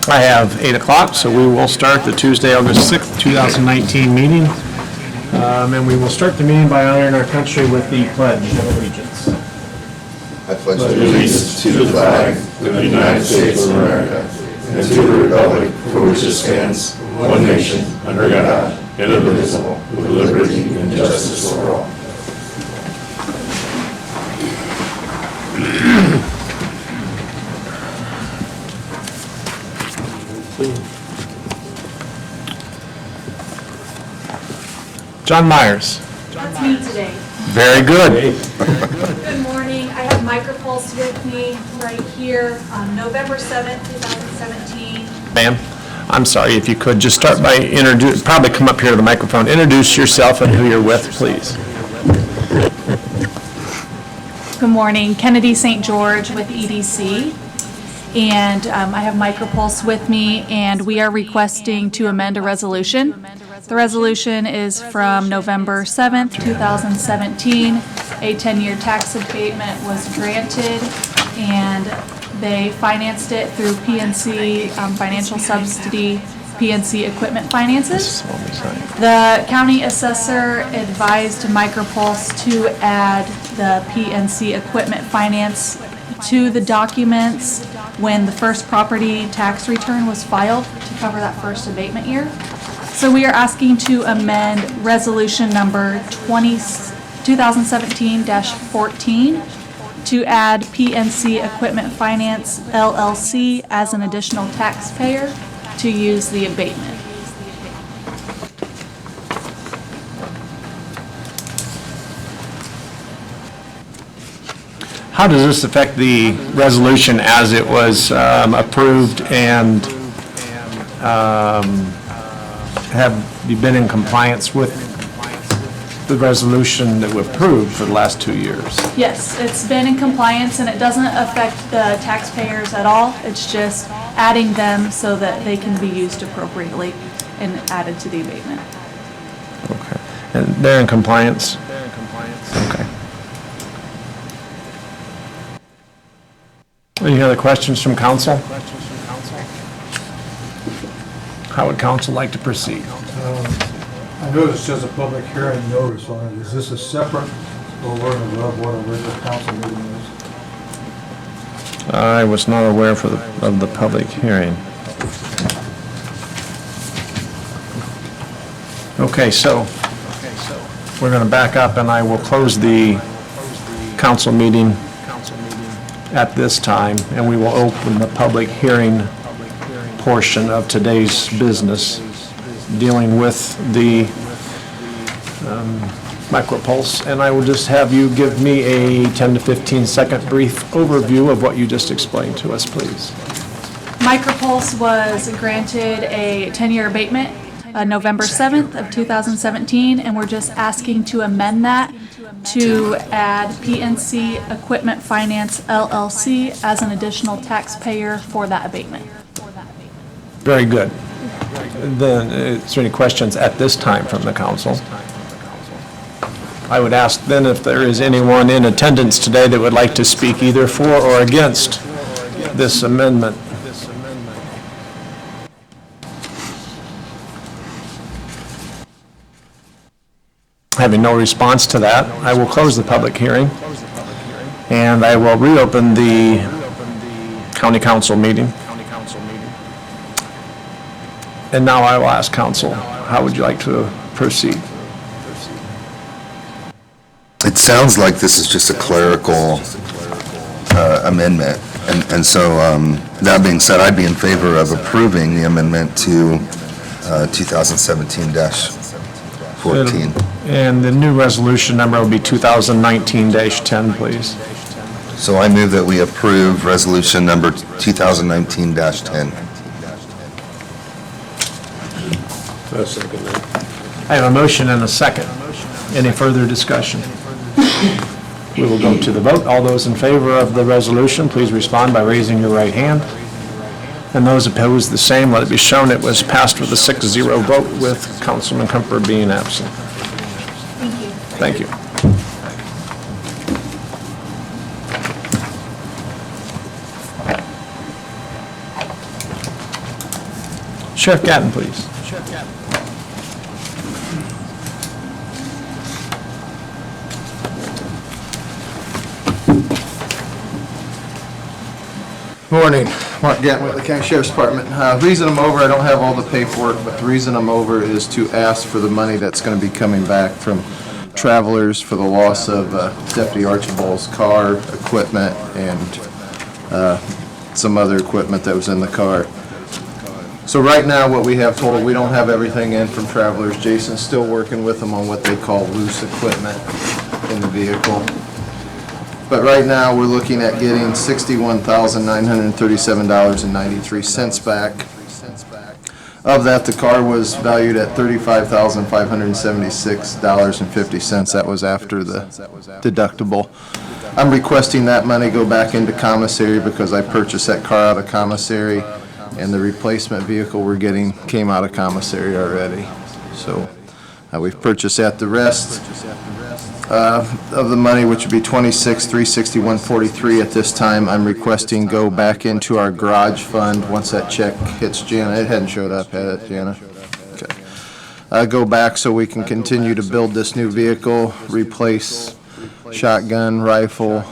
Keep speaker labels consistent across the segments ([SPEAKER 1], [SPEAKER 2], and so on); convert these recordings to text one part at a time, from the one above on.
[SPEAKER 1] I have 8 o'clock, so we will start the Tuesday, August 6th, 2019 meeting. And we will start the meeting by honoring our country with the Pledge of Allegiance.
[SPEAKER 2] I pledge allegiance to the flag of the United States of America and to the republic for which it stands, one nation, under God, indivisible, with liberty and justice for all.
[SPEAKER 1] John Myers.
[SPEAKER 3] That's me today.
[SPEAKER 1] Very good.
[SPEAKER 3] Good morning. I have Micropulse with me right here on November 7th, 2017.
[SPEAKER 1] Ma'am, I'm sorry, if you could just start by probably come up here to the microphone, introduce yourself and who you're with, please.
[SPEAKER 3] Good morning. Kennedy St. George with EDC. And I have Micropulse with me, and we are requesting to amend a resolution. The resolution is from November 7th, 2017. A 10-year tax abatement was granted, and they financed it through PNC Financial Subsidy, PNC Equipment Finances. The county assessor advised Micropulse to add the PNC Equipment Finance to the documents when the first property tax return was filed to cover that first abatement year. So we are asking to amend resolution number 2017-14 to add PNC Equipment Finance LLC as an additional taxpayer to use the abatement.
[SPEAKER 1] How does this affect the resolution as it was approved, and have you been in compliance with the resolution that we approved for the last 2 years?
[SPEAKER 3] Yes, it's been in compliance, and it doesn't affect the taxpayers at all. It's just adding them so that they can be used appropriately and added to the abatement.
[SPEAKER 1] Okay. And they're in compliance? Okay. Any other questions from council? How would council like to proceed?
[SPEAKER 4] I noticed there's a public hearing notice on it. Is this a separate or over and above what a regular council meeting is?
[SPEAKER 1] I was not aware of the public hearing. Okay, so we're going to back up, and I will close the council meeting at this time, and we will open the public hearing portion of today's business dealing with the Micropulse, and I will just have you give me a 10 to 15 second brief overview of what you just explained to us, please.
[SPEAKER 3] Micropulse was granted a 10-year abatement November 7th of 2017, and we're just asking to amend that to add PNC Equipment Finance LLC as an additional taxpayer for that abatement.
[SPEAKER 1] Very good. Then, is there any questions at this time from the council? I would ask then if there is anyone in attendance today that would like to speak either for or against this amendment. Having no response to that, I will close the public hearing, and I will reopen the county council meeting. And now I will ask council, how would you like to proceed?
[SPEAKER 2] It sounds like this is just a clerical amendment, and so that being said, I'd be in favor of approving the amendment to 2017-14.
[SPEAKER 1] And the new resolution number will be 2019-10, please.
[SPEAKER 2] So I move that we approve resolution number 2019-10.
[SPEAKER 1] I have a motion and a second. Any further discussion? We will go to the vote. All those in favor of the resolution, please respond by raising your right hand. And those opposed, the same. Let it be shown it was passed with a 6-0 vote with Councilman Kemper being absent. Thank you. Sheriff Gatton, please.
[SPEAKER 5] Morning, Mark Gatton with the County Sheriff's Department. Reason I'm over, I don't have all the paperwork, but the reason I'm over is to ask for the money that's going to be coming back from travelers for the loss of Deputy Archibald's car, equipment, and some other equipment that was in the car. So right now, what we have total, we don't have everything in from travelers. Jason's still working with them on what they call loose equipment in the vehicle. But right now, we're looking at getting $61,937.93 back. Of that, the car was valued at $35,576.50. That was after the deductible. I'm requesting that money go back into commissary because I purchased that car out of commissary, and the replacement vehicle we're getting came out of commissary already. So we've purchased that. The rest of the money, which would be $26,361.43 at this time, I'm requesting go back into our garage fund once that check hits Jana. It hadn't showed up, had it, Jana? Okay. Go back so we can continue to build this new vehicle, replace shotgun, rifle,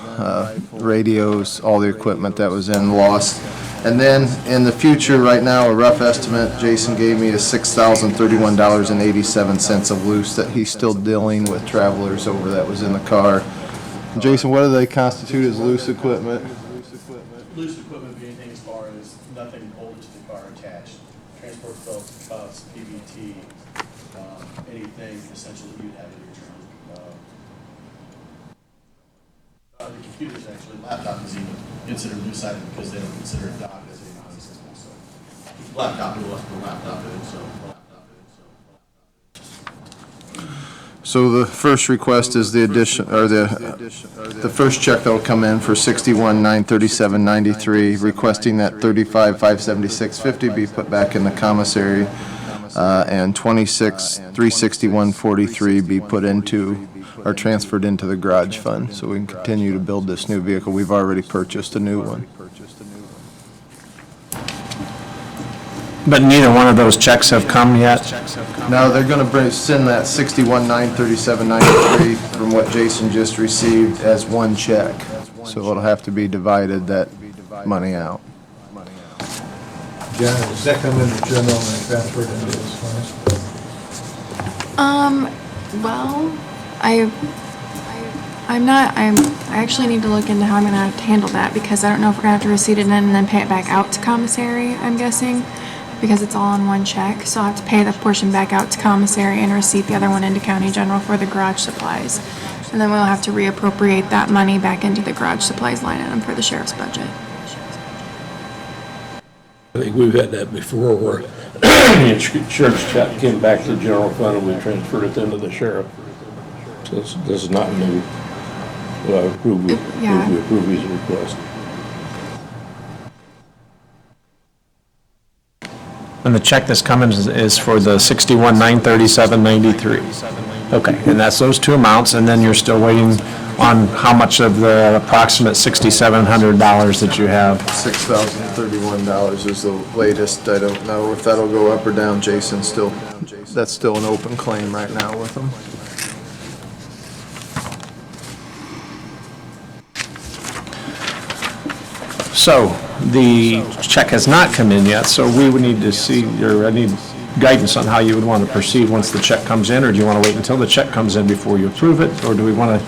[SPEAKER 5] radios, all the equipment that was in lost. And then in the future, right now, a rough estimate Jason gave me is $6,031.87 of loose that he's still dealing with travelers over that was in the car. Jason, what do they constitute as loose equipment?
[SPEAKER 6] Loose equipment being anything as far as nothing bolted to the car attached. Transport belts, cuffs, PBT, anything essentially you'd have in your trunk. The computers actually, laptop is even considered loose item because they don't consider it docked as a non-system. So laptop, we'll have to laptop it,
[SPEAKER 5] So the first request is the addition, or the first check that will come in for $61,937.93, requesting that $35,576.50 be put back in the commissary, and $26,361.43 be put into or transferred into the garage fund, so we can continue to build this new vehicle. We've already purchased a new one.
[SPEAKER 1] But neither one of those checks have come yet?
[SPEAKER 5] Now, they're going to send that $61,937.93 from what Jason just received as one check. So it'll have to be divided, that money out.
[SPEAKER 4] Janet, does that come into general and transferred into this fund?
[SPEAKER 7] Well, I actually need to look into how I'm gonna have to handle that, because I don't know if we're gonna have to receipt it in and then pay it back out to commissary, I'm guessing, because it's all on one check. So I'll have to pay that portion back out to commissary and receipt the other one into county general for the garage supplies. And then we'll have to reappropriate that money back into the garage supplies line item for the sheriff's budget.
[SPEAKER 8] I think we've had that before where the sheriff's check came back to the general fund and we transferred it into the sheriff. So this is not new. We approve his request.
[SPEAKER 1] And the check that's coming is for the $61,937.93. Okay, and that's those two amounts, and then you're still waiting on how much of the approximate $6,700 that you have?
[SPEAKER 5] $6,031 is the latest. I don't know if that'll go up or down. Jason's still, that's still an open claim right now with him.
[SPEAKER 1] So, the check has not come in yet, so we would need to see, or I need guidance on how you would want to proceed once the check comes in, or do you want to wait until the check comes in before you approve it, or do we want to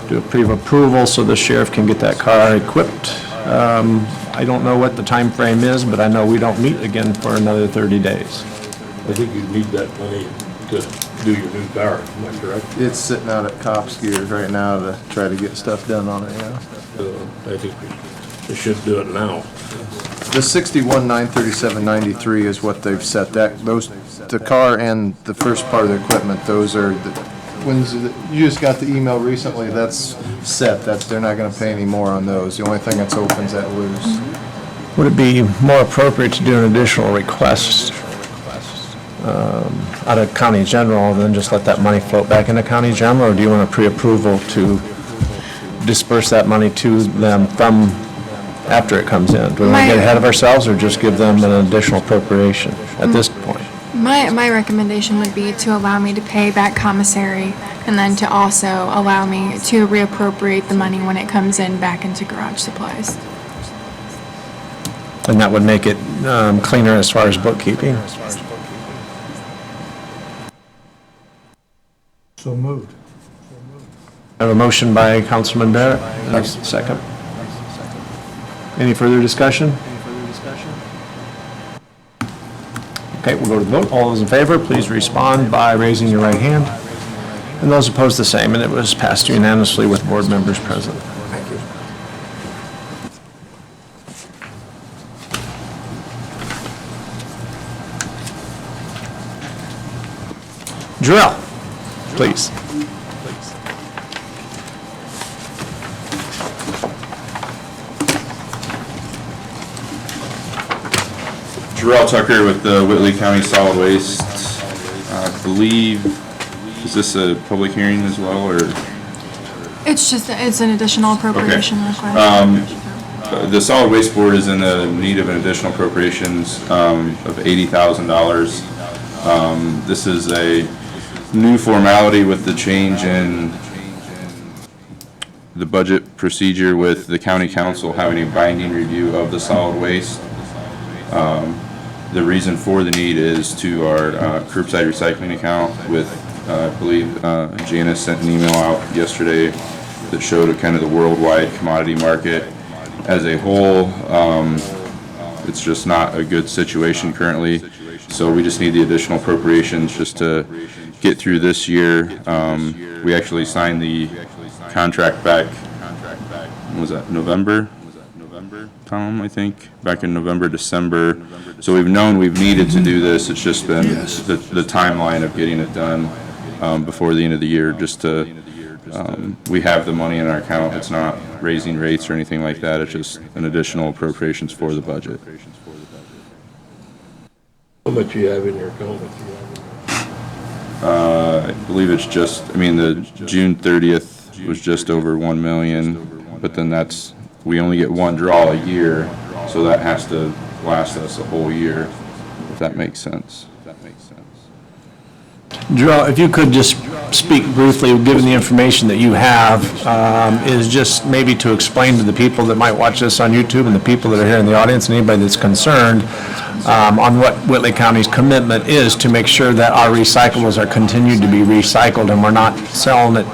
[SPEAKER 1] do a pre-approval so the sheriff can get that car equipped? I don't know what the time frame is, but I know we don't meet again for another 30 days.
[SPEAKER 8] I think you need that money to do your new car, am I correct?
[SPEAKER 5] It's sitting out at Cops Gear right now to try to get stuff done on it, yeah.
[SPEAKER 8] I think we should do it now.
[SPEAKER 5] The $61,937.93 is what they've set. The car and the first part of the equipment, those are, you just got the email recently, that's set. They're not gonna pay any more on those. The only thing that's open is that loose.
[SPEAKER 1] Would it be more appropriate to do an additional request out of county general than just let that money float back into county general, or do you want a pre-approval to disperse that money to them from after it comes in? Do we want to get ahead of ourselves or just give them an additional appropriation at this point?
[SPEAKER 7] My recommendation would be to allow me to pay back commissary and then to also allow me to reappropriate the money when it comes in back into garage supplies.
[SPEAKER 1] And that would make it cleaner as far as bookkeeping?
[SPEAKER 4] So moved.
[SPEAKER 1] I have a motion by Councilman Barrett. Second. Any further discussion? Okay, we'll go to the vote. All those in favor, please respond by raising your right hand. And those opposed, the same, and it was passed unanimously with board members present.
[SPEAKER 2] Thank you.
[SPEAKER 1] Jorrell, please.
[SPEAKER 9] Jorrell Tucker with the Whitley County Solid Waste. I believe, is this a public hearing as well, or?
[SPEAKER 7] It's an additional appropriation request.
[SPEAKER 9] The Solid Waste Board is in the need of an additional appropriations of $80,000. This is a new formality with the change in the budget procedure with the county council having a binding review of the solid waste. The reason for the need is to our curbside recycling account with, I believe, Janice sent an email out yesterday that showed kind of the worldwide commodity market as a whole. It's just not a good situation currently. So we just need the additional appropriations just to get through this year. We actually signed the contract back, when was that, November? Tom, I think, back in November, December. So we've known we've needed to do this. It's just been the timeline of getting it done before the end of the year, just to, we have the money in our account. It's not raising rates or anything like that. It's just an additional appropriations for the budget.
[SPEAKER 8] How much you have in your account?
[SPEAKER 9] I believe it's just, I mean, the June 30th was just over 1 million, but then that's, we only get one draw a year, so that has to last us a whole year, if that makes sense.
[SPEAKER 1] Jorrell, if you could just speak briefly, given the information that you have, is just maybe to explain to the people that might watch this on YouTube and the people that are here in the audience and anybody that's concerned on what Whitley County's commitment is to make sure that our recyclables are continued to be recycled and we're not selling it,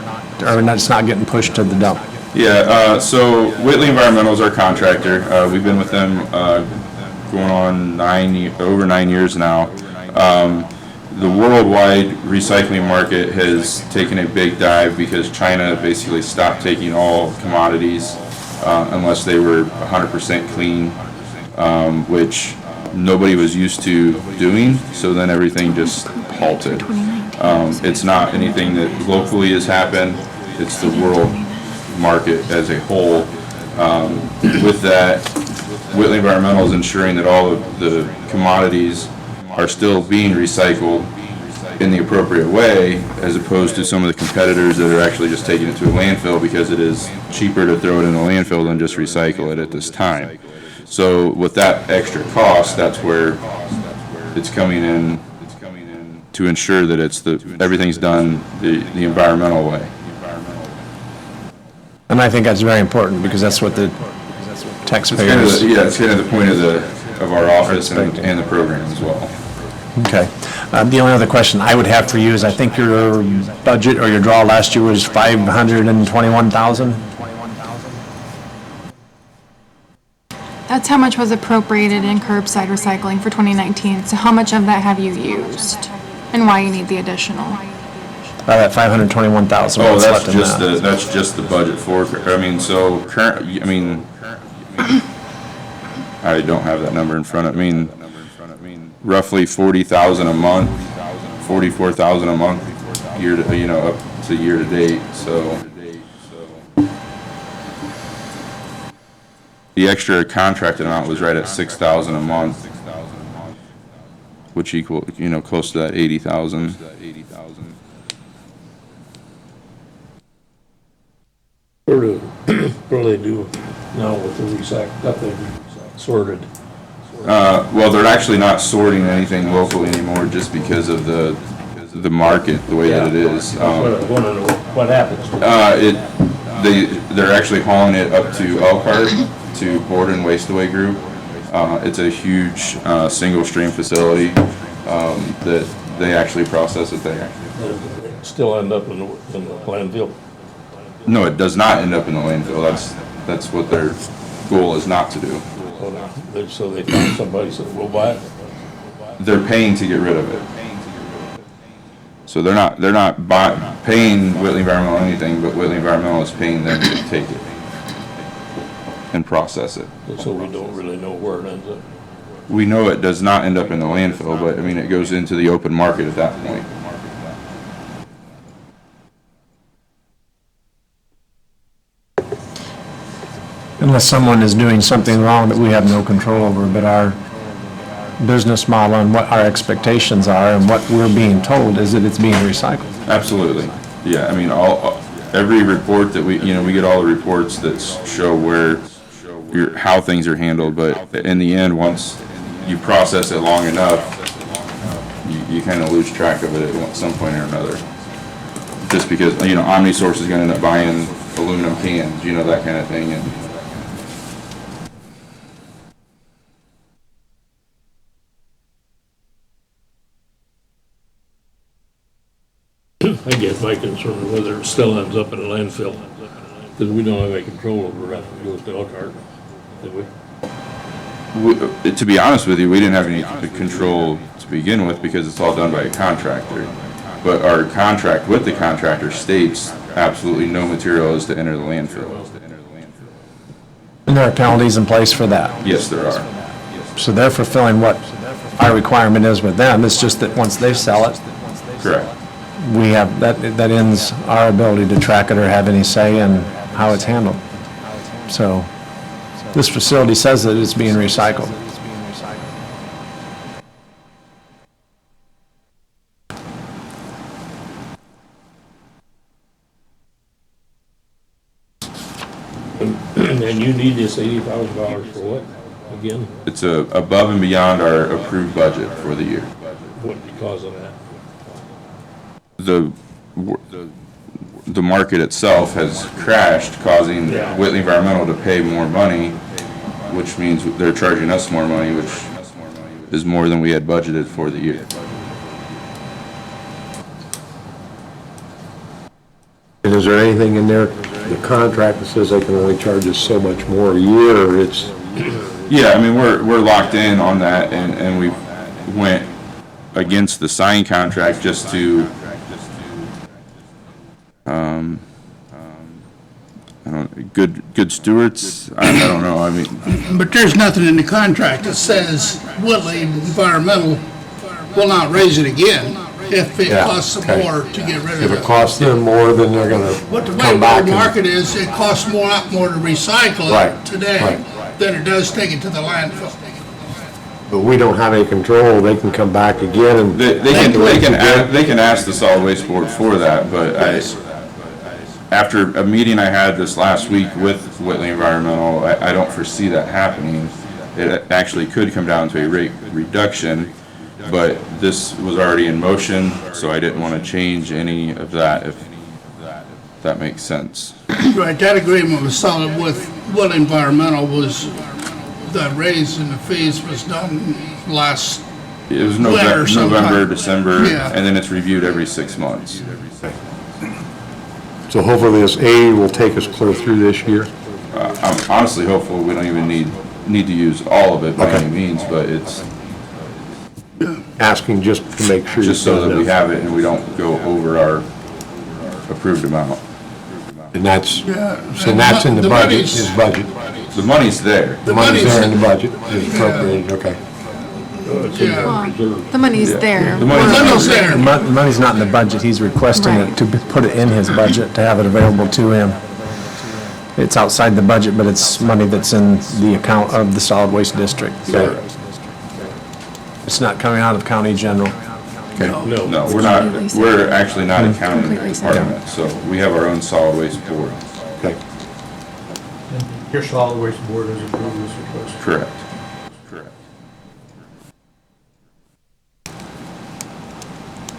[SPEAKER 1] or it's not getting pushed to the dump.
[SPEAKER 9] Yeah, so Whitley Environmental is our contractor. We've been with them going on over 9 years now. The worldwide recycling market has taken a big dive because China basically stopped taking all commodities unless they were 100% clean, which nobody was used to doing, so then everything just halted. It's not anything that locally has happened, it's the world market as a whole. With that, Whitley Environmental is ensuring that all of the commodities are still being recycled in the appropriate way, as opposed to some of the competitors that are actually just taking it to a landfill because it is cheaper to throw it in a landfill than just recycle it at this time. So with that extra cost, that's where it's coming in to ensure that it's everything's done the environmental way.
[SPEAKER 1] And I think that's very important because that's what the taxpayers.
[SPEAKER 9] It's kind of the point of our office and the program as well.
[SPEAKER 1] Okay. The only other question I would have for you is I think your budget or your draw last year was $521,000.
[SPEAKER 7] That's how much was appropriated in curbside recycling for 2019. So how much of that have you used and why you need the additional?
[SPEAKER 1] That $521,000.
[SPEAKER 9] Oh, that's just the budget for. I mean, so current. I mean, I don't have that number in front of me. Roughly 40,000 a month, 44,000 a month, up to year to date. So the extra contracted amount was right at 6,000 a month, which equal close to that 80,000.
[SPEAKER 8] What do they do No, with the recycle, nothing sorted.
[SPEAKER 9] Well, they're actually not sorting anything locally anymore just because of the market, the way that it is.
[SPEAKER 8] I want to know what happens to it.
[SPEAKER 9] They're actually hauling it up to Elkhart, to Board and Waste Away Group. It's a huge, single stream facility, that they actually process it there.
[SPEAKER 8] Still end up in the landfill.
[SPEAKER 9] No, it does not end up in the landfill. That's what their goal is not to do.
[SPEAKER 8] So they found somebody that will buy it.
[SPEAKER 9] They're paying to get rid of it. So they're not paying Whitley Environmental anything, but Whitley Environmental is paying them to take it and process it.
[SPEAKER 8] So we don't really know where it ends up.
[SPEAKER 9] We know it does not end up in the landfill, but I mean, it goes into the open market at that point.
[SPEAKER 1] Unless someone is doing something wrong that we have no control over, but our business model and what our expectations are and what we're being told is that it's being recycled.
[SPEAKER 9] Absolutely. Yeah, I mean, every report that we get all the reports that show how things are handled, but in the end, once you process it long enough, you kind of lose track of it at some point or another. Just because, OmniSource is going to end up buying aluminum cans, that kind of thing, and
[SPEAKER 8] I guess my concern is whether it still ends up in a landfill, because we don't have any control over it after it goes to Elkhart, do we?
[SPEAKER 9] To be honest with you, we didn't have any control to begin with because it's all done by a contractor. But our contract with the contractor states absolutely no material is to enter the landfill.
[SPEAKER 1] And there are penalties in place for that.
[SPEAKER 9] Yes, there are.
[SPEAKER 1] So they're fulfilling what our requirement is with them. It's just that once they sell it,
[SPEAKER 9] Correct.
[SPEAKER 1] we have, that ends our ability to track it or have any say in how it's handled. So this facility says that it's being recycled.
[SPEAKER 8] And you need this $80,000 for what, again?
[SPEAKER 9] It's above and beyond our approved budget for the year.
[SPEAKER 8] What because of that?
[SPEAKER 9] The market itself has crashed, causing Whitley Environmental to pay more money, which means they're charging us more money, which is more than we had budgeted for the year.
[SPEAKER 10] And is there anything in there, the contract that says they can only charge us so much more a year, or it's?
[SPEAKER 9] Yeah, I mean, we're locked in on that, and we went against the signed contract just to, good stewards, I don't know, I mean.
[SPEAKER 11] But there's nothing in the contract that says Whitley Environmental will not raise it again if it costs them more to get rid of it.
[SPEAKER 10] If it costs them more, then they're gonna
[SPEAKER 11] But the way
[SPEAKER 10] come back
[SPEAKER 11] the
[SPEAKER 10] and.
[SPEAKER 11] market is, it costs a lot more to recycle
[SPEAKER 10] Right,
[SPEAKER 11] it today
[SPEAKER 10] right.
[SPEAKER 11] than it does take it to the landfill.
[SPEAKER 10] But we don't have any control, they can come back again and.
[SPEAKER 9] They can ask the solid waste board for that, but after a meeting I had this last week with Whitley Environmental, I don't foresee that happening. It actually could come down to a rate reduction, but this was already in motion, so I didn't want to change any of that, if that makes sense.
[SPEAKER 11] Right, that agreement was solid with Whitley Environmental was, the raise in the fees was done last
[SPEAKER 9] It was
[SPEAKER 11] winter sometime.
[SPEAKER 9] November, December,
[SPEAKER 11] Yeah.
[SPEAKER 9] and then it's reviewed every 6 months.
[SPEAKER 10] So hopefully this 80 will take us clear through this year.
[SPEAKER 9] I'm honestly hopeful we don't even need to use all of it by any means, but it's
[SPEAKER 10] Asking just to make sure.
[SPEAKER 9] just so that we have it and we don't go over our approved amount.
[SPEAKER 10] And that's,
[SPEAKER 11] Yeah,
[SPEAKER 10] so that's in the budget,
[SPEAKER 11] money's-
[SPEAKER 10] his budget.
[SPEAKER 9] The money's there.
[SPEAKER 10] The money's there in the budget, is appropriated, okay.
[SPEAKER 11] Yeah.
[SPEAKER 7] Well, the money's there.
[SPEAKER 9] The money's
[SPEAKER 11] The money's there.
[SPEAKER 1] The money's not in the budget, he's requesting it to put it in his budget, to have it available to him. It's outside the budget, but it's money that's in the account of the solid waste district.
[SPEAKER 10] Okay.
[SPEAKER 1] It's not coming out of county general.
[SPEAKER 8] No.
[SPEAKER 9] No,
[SPEAKER 7] completely separate.
[SPEAKER 9] we're actually not a county
[SPEAKER 7] Completely separate.
[SPEAKER 9] department, so we have our own solid waste board.
[SPEAKER 10] Okay.
[SPEAKER 4] And your solid waste board has approved this request.
[SPEAKER 9] Correct. Correct.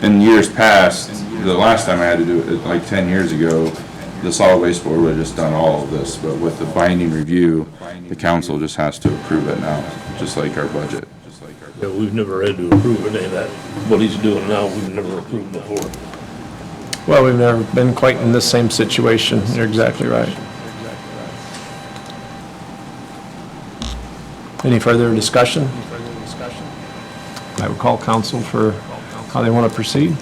[SPEAKER 9] In years past, the last time I had to do it, like 10 years ago, the solid waste board would have just done all of this, but with the binding review, the council just has to approve it now, just like our budget.
[SPEAKER 8] Yeah, we've never had to approve any of that. What he's doing now, we've never approved before.
[SPEAKER 1] Well, we've never been quite in this same situation. You're exactly right. Any further discussion? I would call council for how they want to proceed.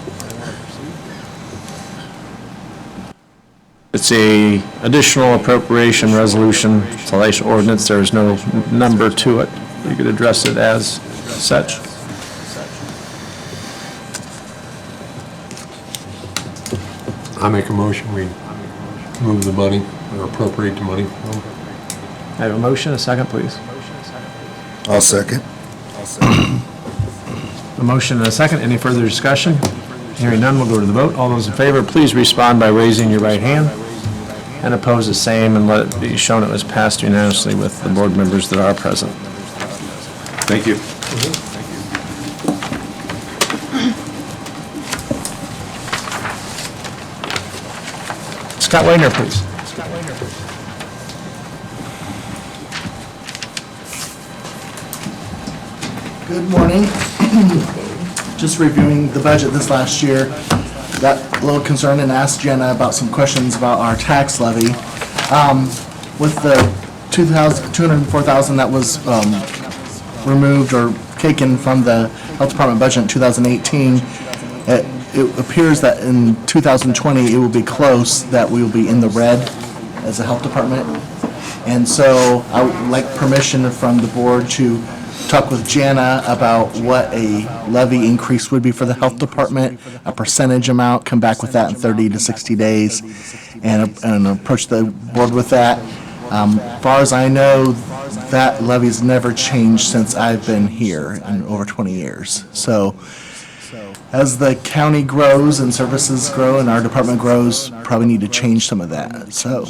[SPEAKER 1] It's a additional appropriation resolution, installation ordinance. There is no number to it. You could address it as such.
[SPEAKER 10] I make a motion, we move the money, or appropriate the money.
[SPEAKER 1] I have a motion, a second, please.
[SPEAKER 2] I'll second.
[SPEAKER 1] A motion and a second. Any further discussion? Hearing none, we'll go to the vote. All those in favor, please respond by raising your right hand. And oppose the same, and let it be shown it was passed unanimously with the board members that are present.
[SPEAKER 9] Thank you.
[SPEAKER 1] Scott Wagner, please.
[SPEAKER 12] Good morning. Just reviewing the budget this last year. Got a little concerned and asked Jenna about some questions about our tax levy. With the $204,000 that was removed or taken from the Health Department budget in 2018, it appears that in 2020 it will be close, that we will be in the red as a Health Department. And so I would like permission from the board to talk with Jana about what a levy increase would be for the Health Department, a percentage amount, come back with that in 30 to 60 days, and approach the board with that. Far as I know, that levy's never changed since I've been here in over 20 years. So as the county grows and services grow and our department grows, probably need to change some of that. So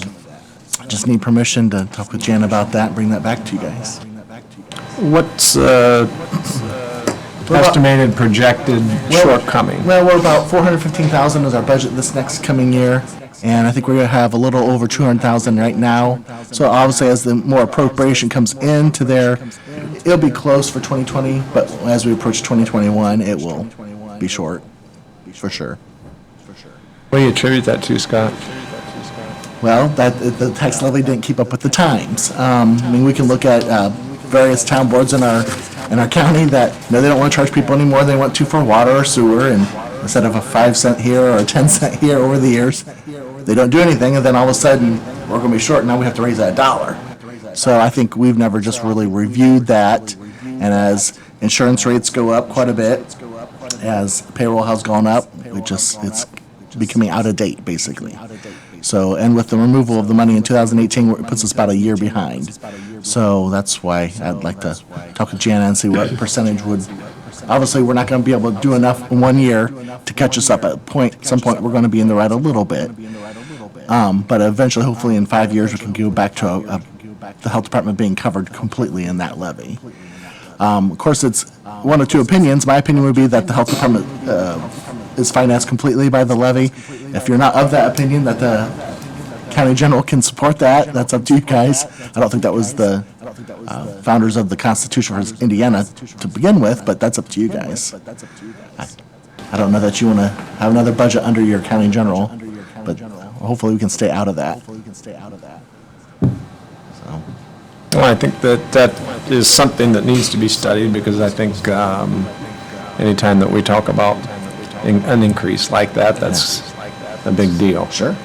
[SPEAKER 12] I just need permission to talk with Jan about that and bring that back to you guys.
[SPEAKER 1] What's estimated projected shortcoming?
[SPEAKER 12] Well, we're about $415,000 is our budget this next coming year, and I think we're going to have a little over $200,000 right now. So obviously, as the more appropriation comes into there, it'll be close for 2020, but as we approach 2021, it will be short, for sure.
[SPEAKER 1] What do you attribute that to, Scott?
[SPEAKER 12] Well, that the tax levy didn't keep up with the times. I mean, we can look at various town boards in our county that, they don't want to charge people anymore. They want to for water or sewer, and instead of a 5 cent here or a 10 cent here over the years, they don't do anything, and then all of a sudden we're going to be short. Now we have to raise that $1. So I think we've never just really reviewed that, and as insurance rates go up quite a bit, as payroll has gone up, it's becoming out of date basically. So, and with the removal of the money in 2018, it puts us about a year behind. So that's why I'd like to talk with Jana and see what percentage would, obviously, we're not going to be able to do enough in 1 year to catch us up at some point, we're going to be in the red a little bit. But eventually, hopefully in 5 years, we can go back to the health department being covered completely in that levy. Of course, it's one of two opinions. My opinion would be that the health department is financed completely by the levy. If you're not of that opinion, that the county general can support that, that's up to you guys. I don't think that was the founders of the Constitution for Indiana to begin with, but that's up to you guys. I don't know that you want to have another budget under your county general, but hopefully we can stay out of that. So.
[SPEAKER 1] Well, I think that is something that needs to be studied, because I think anytime that we talk about an increase like that, that's a big deal.
[SPEAKER 12] Sure.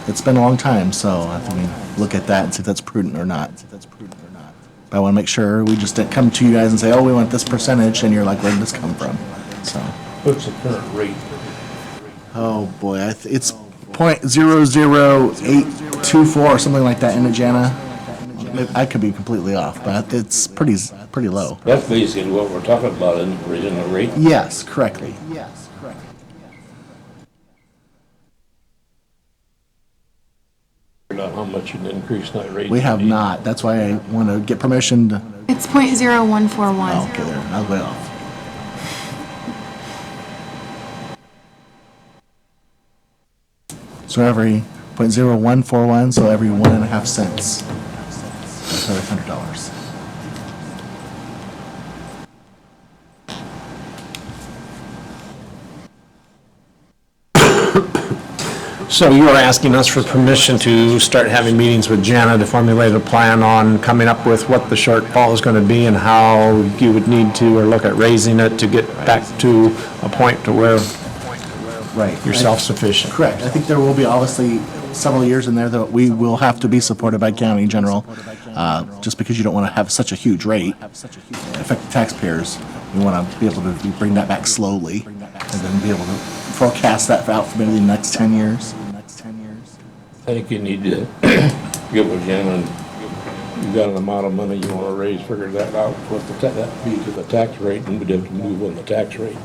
[SPEAKER 12] It's been a long time, so I think we look at that and see if that's prudent or not. But I want to make sure we just didn't come to you guys and say, oh, we want this percentage, and you're like, where did this come from? So.
[SPEAKER 8] What's the current rate?
[SPEAKER 12] Oh, boy, it's .00824 or something like that, in Jana. I could be completely off, but it's pretty low.
[SPEAKER 8] That's basically what we're talking about in the rate?
[SPEAKER 12] Yes, correctly.
[SPEAKER 8] Not how much an increase in that rate.
[SPEAKER 12] We have not. That's why I want to get permission to,
[SPEAKER 7] It's .0141.
[SPEAKER 12] oh, okay, there, I was way off. So every .0141, so every 1.5 cents. That's another $100.
[SPEAKER 1] So you are asking us for permission to start having meetings with Jana to formulate a plan on coming up with what the shortfall is going to be and how you would need to, or look at raising it to get back to a point to where
[SPEAKER 12] Right.
[SPEAKER 1] you're self-sufficient.
[SPEAKER 12] Correct. I think there will be obviously several years in there that we will have to be supported by county in general, just because you don't want to have such a huge rate affect the taxpayers. We want to be able to bring that back slowly and then be able to forecast that out for maybe the next 10 years.
[SPEAKER 8] I think you need to get with Jen and you've got an amount of money you want to raise, figure that out, what that be to the tax rate, and we'd have to move on the tax rate.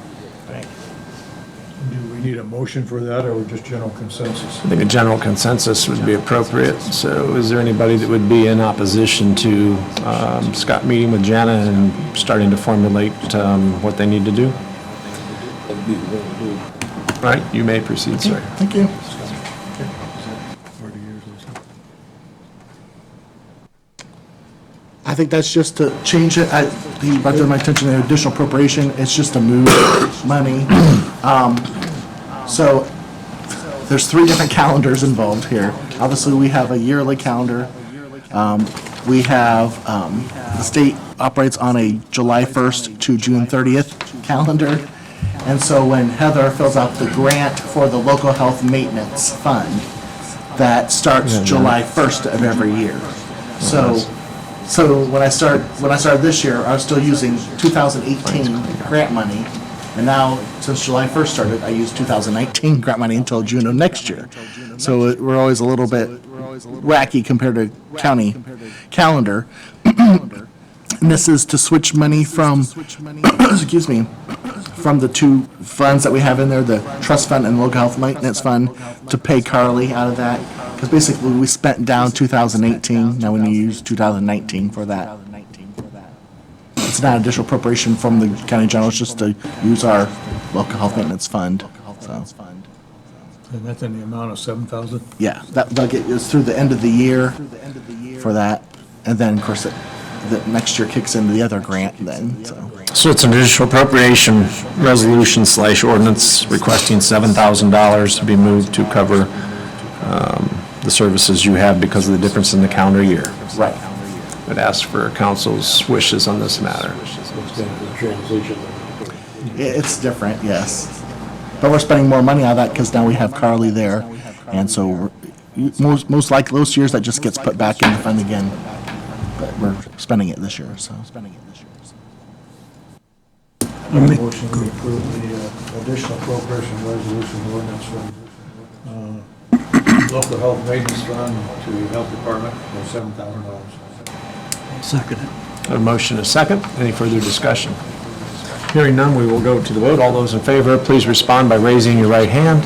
[SPEAKER 4] Do we need a motion for that, or just general consensus?
[SPEAKER 1] I think a general consensus would be appropriate. So is there anybody that would be in opposition to Scott meeting with Jana and starting to formulate what they need to do?
[SPEAKER 8] That'd be the way to do it.
[SPEAKER 1] Right, you may proceed, sir.
[SPEAKER 12] Thank you. I think that's just to change it. He brought to my attention the additional appropriation. It's just to move money. So there's 3 different calendars involved here. Obviously, we have a yearly calendar. We have, the state operates on a July 1st to June 30th calendar. And so when Heather fills out the grant for the local health maintenance fund, that starts July 1st of every year. So when I started this year, I was still using 2018 grant money. And now, since July 1st started, I use 2019 grant money until June of next year. So we're always a little bit wacky compared to county calendar. And this is to switch money from, excuse me, from the 2 funds that we have in there, the trust fund and local health maintenance fund, to pay Carly out of that. Because basically, we spent down 2018, now we need to use 2019 for that. It's not additional appropriation from the county general, it's just to use our local health maintenance fund, so.
[SPEAKER 4] And that's in the amount of 7,000?
[SPEAKER 12] Yeah, that'll get us through the end of the year for that, and then, of course, the next year kicks into the other grant then, so.
[SPEAKER 1] So it's an additional appropriation resolution/ordinance requesting $7,000 to be moved to cover the services you have because of the difference in the calendar year.
[SPEAKER 12] Right.
[SPEAKER 1] Would ask for council's wishes on this matter.
[SPEAKER 12] It's different, yes. But we're spending more money on that because now we have Carly there, and so most likely those years that just gets put back in the fund again. But we're spending it this year, so.
[SPEAKER 4] Motion to approve the additional appropriation resolution ordinance from local health maintenance fund to the health department for $7,000.
[SPEAKER 1] Second. A motion, a second. Any further discussion? Hearing none, we will go to the vote. All those in favor, please respond by raising your right hand.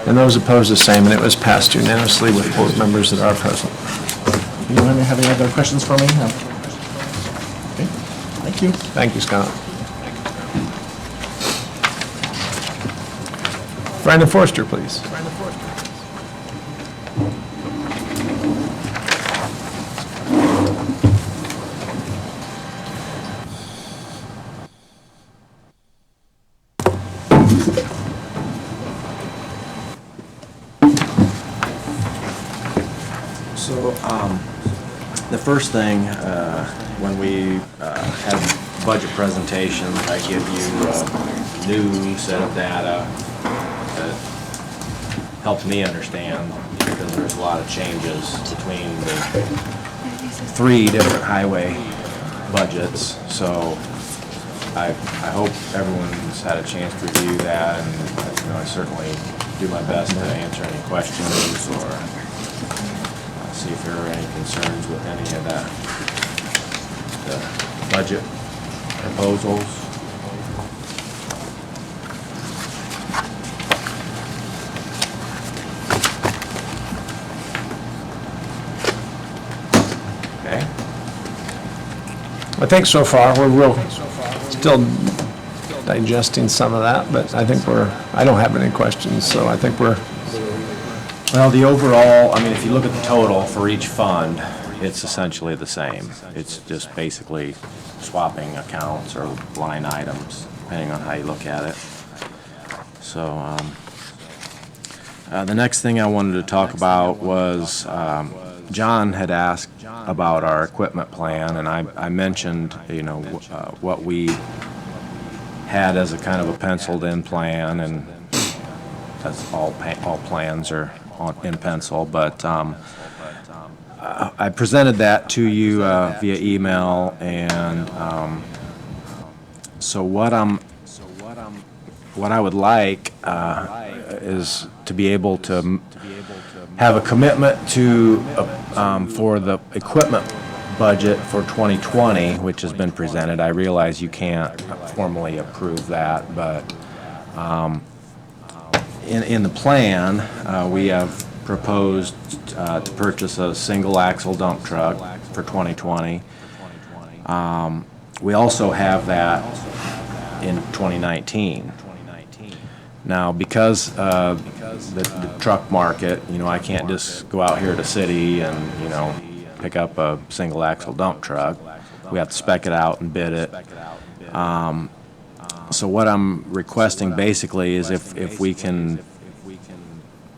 [SPEAKER 1] And those opposed, the same. And it was passed unanimously with both members that are present.
[SPEAKER 12] Anyone have any other questions for me? No. Okay, thank you.
[SPEAKER 1] Thank you, Scott. Brandon Forster, please.
[SPEAKER 13] So, the first thing, when we have budget presentations, I give you a new set of data that helps me understand, because there's a lot of changes between the 3 different highway budgets. So I hope everyone's had a chance to review that, and I certainly do my best to answer any questions or see if there are any concerns with any of the budget proposals. Okay.
[SPEAKER 1] I think so far, we're still digesting some of that, but I think I don't have any questions, so I think we're,
[SPEAKER 13] Well, the overall, I mean, if you look at the total for each fund, it's essentially the same. It's just basically swapping accounts or line items, depending on how you look at it. So, the next thing I wanted to talk about was, John had asked about our equipment plan, and I mentioned, what we had as a kind of a penciled-in plan, and that's all plans are in pencil, but I presented that to you via email, and so what I would like is to be able to have a commitment to for the equipment budget for 2020, which has been presented. I realize you can't formally approve that, but in the plan, we have proposed to purchase a single axle dump truck for 2020. We also have that in 2019. Now, because the truck market, I can't just go out here to city and, pick up a single axle dump truck. We have to spec it out and bid it. So what I'm requesting basically is if we can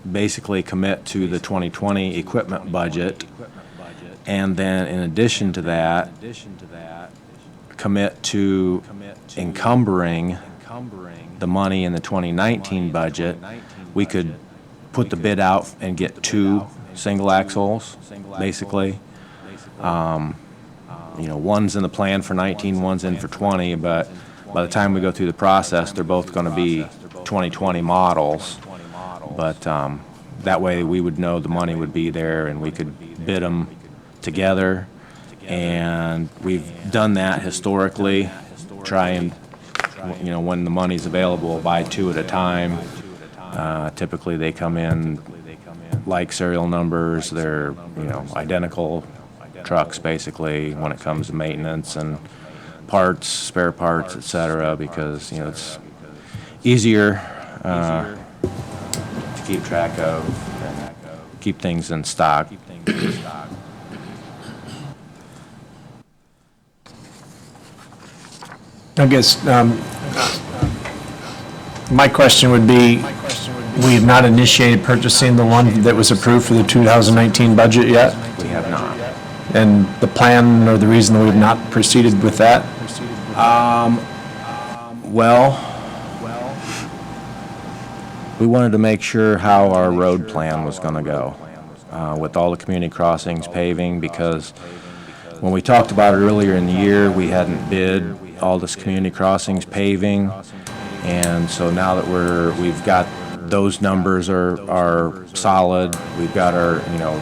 [SPEAKER 13] basically commit to the 2020 equipment budget, and then in addition to that, commit to encumbering the money in the 2019 budget, we could put the bid out and get 2 single axles, basically. One's in the plan for 19, one's in for 20, but by the time we go through the process, they're both going to be 2020 models. But that way we would know the money would be there and we could bid them together. And we've done that historically, try and, when the money's available, buy 2 at a time. Typically they come in like serial numbers. They're, identical trucks basically when it comes to maintenance and parts, spare parts, etc., because, it's easier to keep track of and keep things in stock.
[SPEAKER 1] I guess, my question would be, we have not initiated purchasing the one that was approved for the 2019 budget yet?
[SPEAKER 13] We have not.
[SPEAKER 1] And the plan or the reason we've not proceeded with that?
[SPEAKER 13] Well, we wanted to make sure how our road plan was going to go with all the community crossings paving, because when we talked about it earlier in the year, we hadn't bid all this community crossings paving, and so now that we've got those numbers are solid, we've got our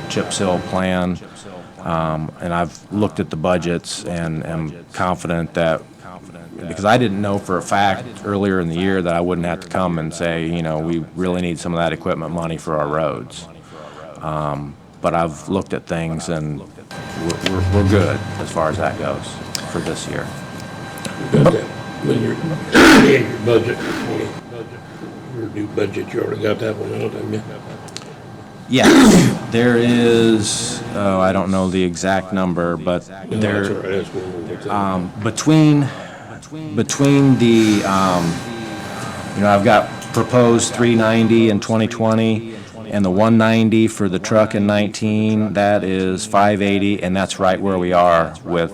[SPEAKER 13] chip seal plan, and I've looked at the budgets and am confident that, because I didn't know for a fact earlier in the year that I wouldn't have to come and say, we really need some of that equipment money for our roads. But I've looked at things and we're good as far as that goes for this year.
[SPEAKER 8] You got that, when you're in your budget, your new budget, you already got that one out, haven't you?
[SPEAKER 13] Yeah, there is, I don't know the exact number, but there, between the, I've got proposed 390 in 2020 and the 190 for the truck in 19, that is 580, and that's right where we are with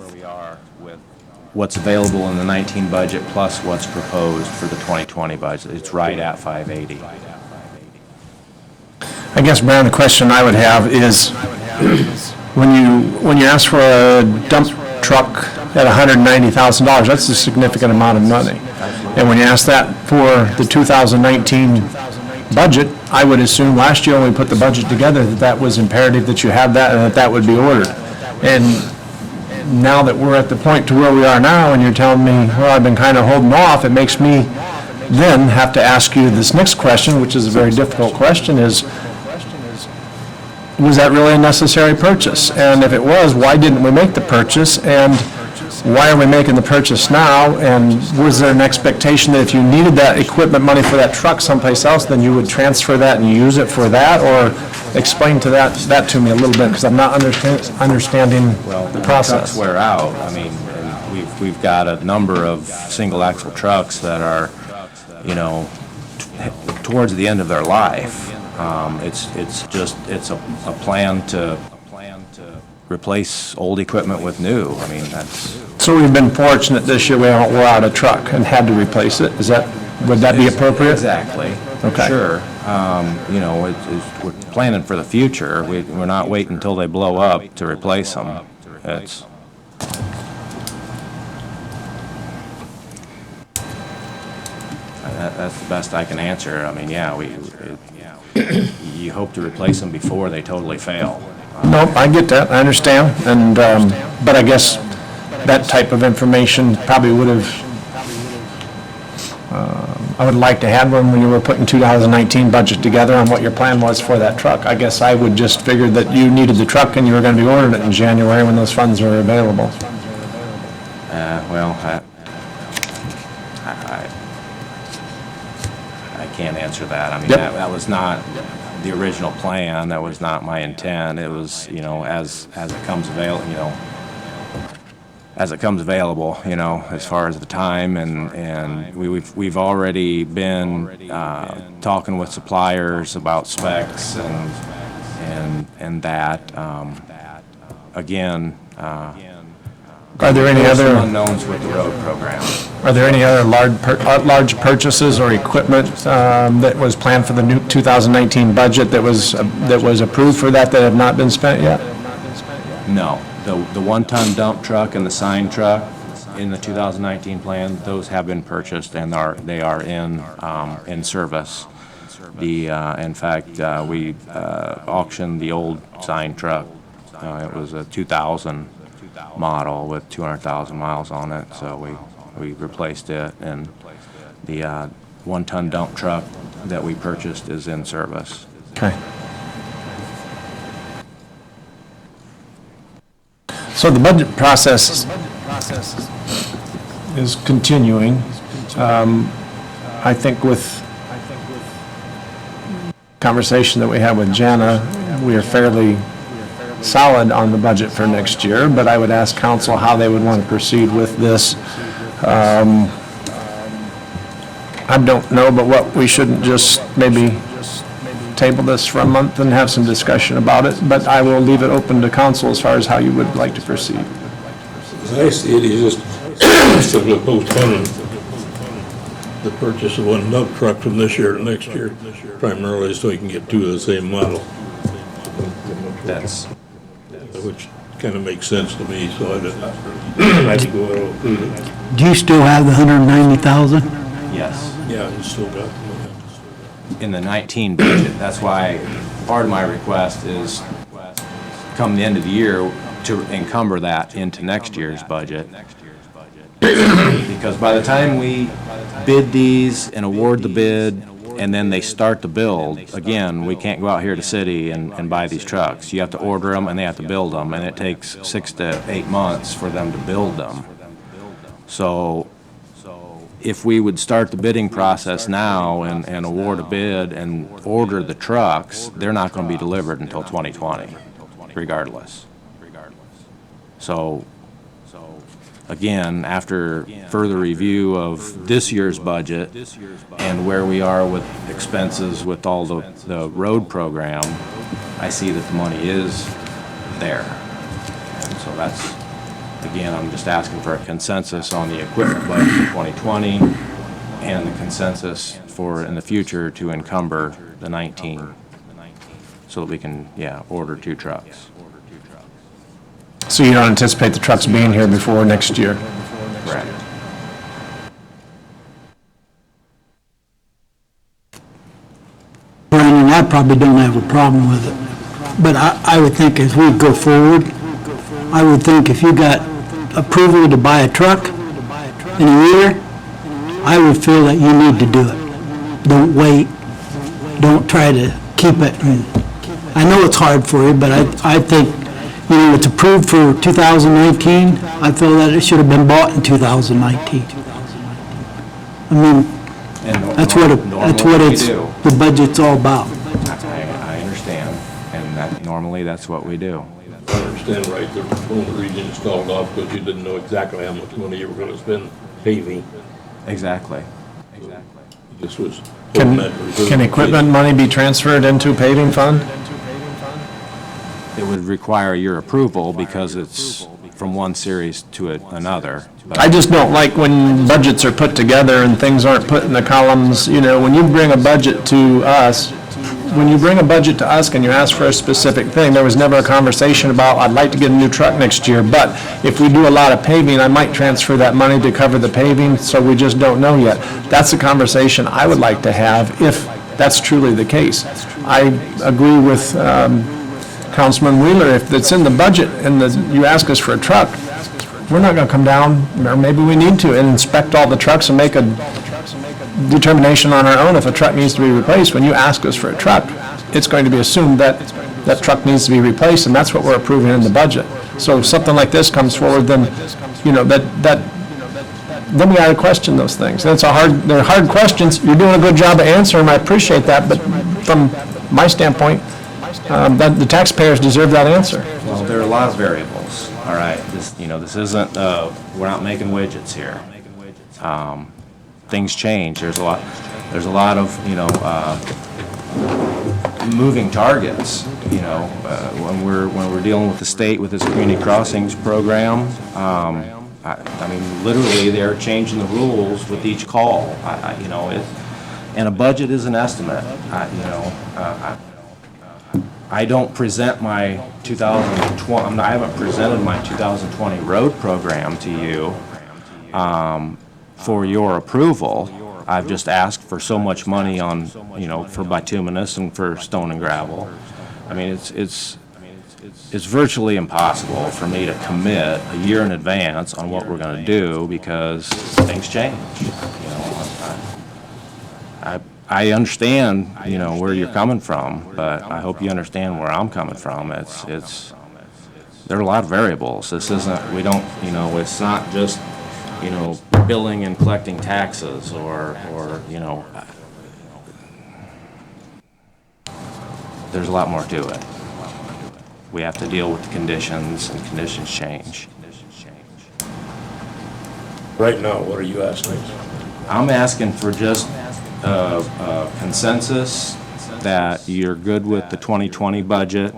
[SPEAKER 13] what's available in the 19 budget plus what's proposed for the 2020 budget. It's right at 580.
[SPEAKER 1] I guess, Brian, the question I would have is, when you ask for a dump truck at $190,000, that's a significant amount of money. And when you ask that for the 2019 budget, I would assume last year when we put the budget together that was imperative that you have that and that would be ordered. And now that we're at the point to where we are now and you're telling me, well, I've been kind of holding off, it makes me then have to ask you this next question, which is a very difficult question, is was that really a necessary purchase? And if it was, why didn't we make the purchase? And why are we making the purchase now? And was there an expectation that if you needed that equipment money for that truck someplace else, then you would transfer that and use it for that? Or explain that to me a little bit, because I'm not understanding the process.
[SPEAKER 13] Trucks wear out. I mean, and we've got a number of single axle trucks that are, you know, towards the end of their life. It's a plan to replace old equipment with new. I mean, that's...
[SPEAKER 1] So we've been fortunate this year, we haven't wore out a truck and had to replace it. Would that be appropriate?
[SPEAKER 13] Exactly.
[SPEAKER 1] Okay.
[SPEAKER 13] Sure. You know, we're planning for the future. We're not waiting until they blow up to replace them. That's the best I can answer. I mean, yeah, you hope to replace them before they totally fail.
[SPEAKER 1] No, I get that, I understand, and, but I guess that type of information probably would have, I would like to have one when you were putting 2019 budget together on what your plan was for that truck. I guess I would just figure that you needed the truck and you were going to be ordering it in January when those funds were available.
[SPEAKER 13] Well, I can't answer that. I mean,
[SPEAKER 1] Yep.
[SPEAKER 13] that was not the original plan. That was not my intent. It was, you know, as it comes available, you know, as far as the time, and we've already been talking with suppliers about specs and that. Again,
[SPEAKER 1] Are there any other
[SPEAKER 13] unknowns with the road program?
[SPEAKER 1] Are there any other large purchases or equipment that was planned for the new 2019 budget that was approved for that have not been spent yet?
[SPEAKER 13] No. The one-ton dump truck and the sign truck in the 2019 plan, those have been purchased and they are in service. In fact, we auctioned the old sign truck. It was a 2000 model with 200,000 miles on it, so we replaced it, and the one-ton dump truck that we purchased is in service.
[SPEAKER 1] Okay. So the budget process is continuing. I think with conversation that we had with Jana, we are fairly solid on the budget for next year, but I would ask council how they would want to proceed with this. I don't know, but what, we shouldn't just maybe table this for a month and have some discussion about it, but I will leave it open to council as far as how you would like to proceed.
[SPEAKER 8] As I see it, he's just simply postponing the purchase of one dump truck from this year to next year, primarily so he can get two of the same model. Which kind of makes sense to me, so I think we'll approve it.
[SPEAKER 14] Do you still have the 190,000?
[SPEAKER 13] Yes.
[SPEAKER 8] Yeah, you still got them.
[SPEAKER 13] In the 19 budget, that's why part of my request is come the end of the year to encumber that into next year's budget. Because by the time we bid these and award the bid, and then they start to build, again, we can't go out here to city and buy these trucks. You have to order them and they have to build them, and it takes 6 to 8 months for them to build them. So if we would start the bidding process now and award a bid and order the trucks, they're not going to be delivered until 2020, regardless. So again, after further review of this year's budget and where we are with expenses with all the road program, I see that the money is there. And so that's, again, I'm just asking for a consensus on the equipment budget for 2020 and the consensus for in the future to encumber the 19 so that we can, order 2 trucks.
[SPEAKER 1] So you don't anticipate the trucks being here before next year?
[SPEAKER 13] Correct.
[SPEAKER 14] Brandon, I probably don't have a problem with it, but I would think as we go forward, I would think if you got approval to buy a truck in a year, I would feel that you need to do it. Don't wait, don't try to keep it and I know it's hard for you, but I think, you know, it's approved for 2019. I feel that it should have been bought in 2019. I mean, that's what it's, the budget's all about.
[SPEAKER 13] I understand, and that, normally that's what we do.
[SPEAKER 8] If I understand right, the one of the reasons you called off because you didn't know exactly how much money you were gonna spend paving.
[SPEAKER 13] Exactly.
[SPEAKER 8] This was.
[SPEAKER 1] Can equipment money be transferred into paving fund?
[SPEAKER 13] It would require your approval because it's from one series to another. but-
[SPEAKER 1] I just don't like when budgets are put together and things aren't put in the columns. You know, when you bring a budget to us, and you ask for a specific thing, there was never a conversation about, I'd like to get a new truck next year, but if we do a lot of paving, I might transfer that money to cover the paving, so we just don't know yet. That's a conversation I would like to have if that's truly the case. I agree with Councilman Wheeler, if it's in the budget and you ask us for a truck, we're not going to come down, or maybe we need to, and inspect all the trucks and make a determination on our own if a truck needs to be replaced. When you ask us for a truck, it's going to be assumed that that truck needs to be replaced, and that's what we're approving in the budget. So if something like this comes forward, then, you know, then we got to question those things. They're hard questions. You're doing a good job of answering them. I appreciate that, but from my standpoint, the taxpayers deserve that answer.
[SPEAKER 13] Well, there are a lot of variables, all right? This isn't, we're not making widgets here. Things change. There's a lot of, moving targets, when we're dealing with the state with this community crossings program. I mean, literally, they're changing the rules with each call. And a budget is an estimate. I don't present my 2020, I haven't presented my 2020 road program to you for your approval. I've just asked for so much money on, for bituminous and for stone and gravel. I mean, it's virtually impossible for me to commit a year in advance on what we're going to do because things change. I understand, where you're coming from, but I hope you understand where I'm coming from. There are a lot of variables. This isn't, it's not just, billing and collecting taxes or, there's a lot more to it. We have to deal with the conditions, and conditions change.
[SPEAKER 8] Right now, what are you asking?
[SPEAKER 13] I'm asking for just a consensus that you're good with the 2020 budget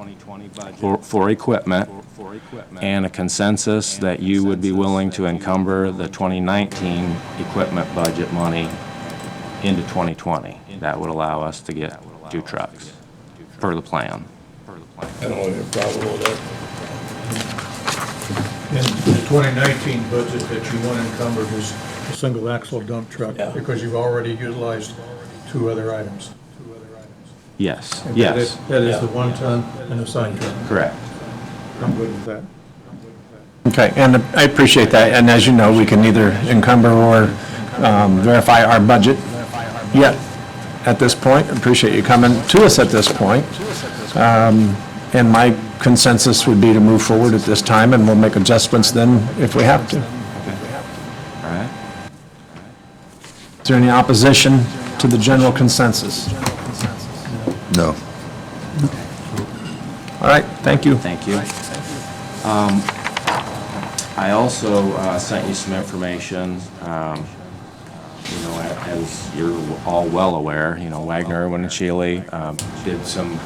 [SPEAKER 13] for equipment, and a consensus that you would be willing to encumber the 2019 equipment budget money into 2020. That would allow us to get 2 trucks per the plan.
[SPEAKER 8] I don't have a problem with that.
[SPEAKER 4] In the 2019 budget that you want encumbered is a single axle dump truck,
[SPEAKER 8] Yeah.
[SPEAKER 4] because you've already utilized 2 other items.
[SPEAKER 13] Yes,
[SPEAKER 4] And
[SPEAKER 13] yes,
[SPEAKER 4] That is the 1-ton and the side truck.
[SPEAKER 13] correct.
[SPEAKER 4] I'm good with that.
[SPEAKER 1] Okay, and I appreciate that, and as you know, we can neither encumber or verify our budget yet at this point. Appreciate you coming to us at this point. And my consensus would be to move forward at this time, and we'll make adjustments then if we have to.
[SPEAKER 13] All right.
[SPEAKER 1] Is there any opposition to the general consensus?
[SPEAKER 5] No.
[SPEAKER 1] All right, thank you.
[SPEAKER 13] Thank you. I also sent you some information. As you're all well aware, Wagner, Irwin, and Shealy did some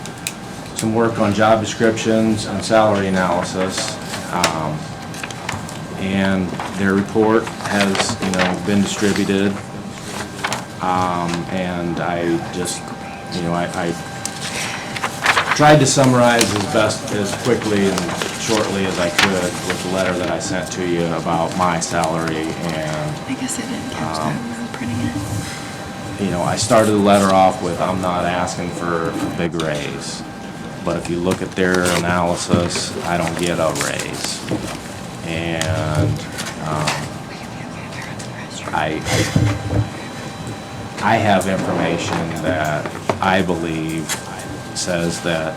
[SPEAKER 13] work on job descriptions and salary analysis, and their report has, been distributed. And I just, I tried to summarize as quickly and shortly as I could with the letter that I sent to you about my salary, and
[SPEAKER 7] I guess I didn't catch that when I was printing it.
[SPEAKER 13] I started the letter off with, I'm not asking for a big raise, but if you look at their analysis, I don't get a raise. And I have information that I believe says that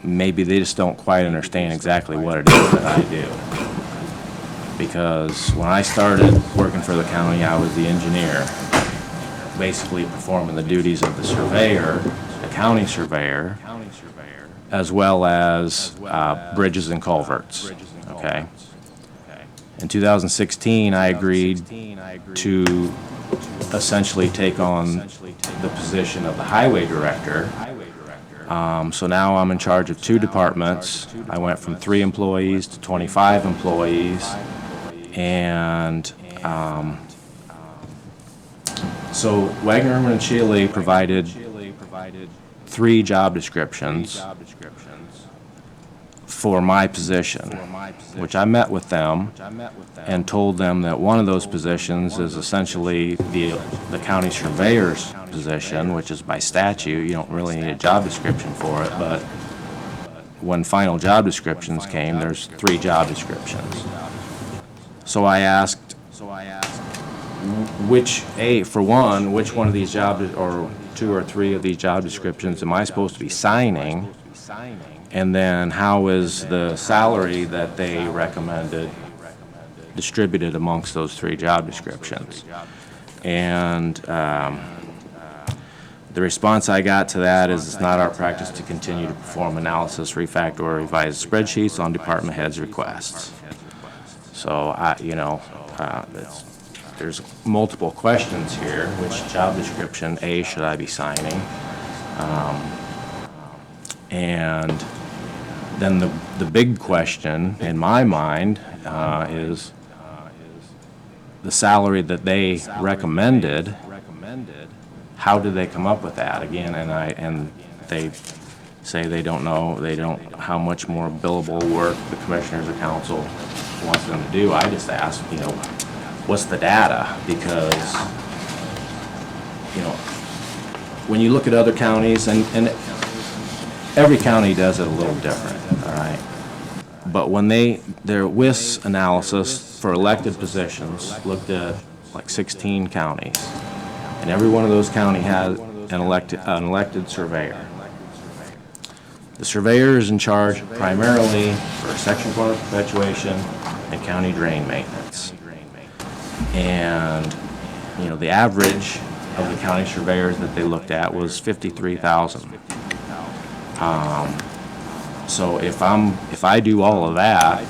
[SPEAKER 13] maybe they just don't quite understand exactly what it is that I do. Because when I started working for the county, I was the engineer, basically performing the duties of the surveyor, the county surveyor, as well as bridges and culverts, okay? In 2016, I agreed to essentially take on the position of the highway director. So now I'm in charge of 2 departments. I went from 3 employees to 25 employees. And so Wagner and Chile provided 3 job descriptions for my position, which I met with them and told them that one of those positions is essentially the county surveyor's position, which is by statute. You don't really need a job description for it, but when final job descriptions came, there's 3 job descriptions. So I asked, which one of these jobs, or 2 or 3 of these job descriptions am I supposed to be signing? And then how is the salary that they recommended distributed amongst those 3 job descriptions? And the response I got to that is it's not our practice to continue to perform analysis, refact, or revise spreadsheets on department heads' requests. So, there's multiple questions here. Which job description, A, should I be signing? And then the big question in my mind is the salary that they recommended. How did they come up with that? Again, and they say they don't know. They don't how much more billable work the commissioners or council wants them to do. I just ask, what's the data? Because, when you look at other counties, and every county does it a little different, all right? But when their WIS analysis for elected positions looked at like 16 counties, and every one of those counties has an elected surveyor. The surveyor is in charge primarily for section corner perpetuation and county drain maintenance. And, the average of the county surveyors that they looked at was 53,000. So if I do all of that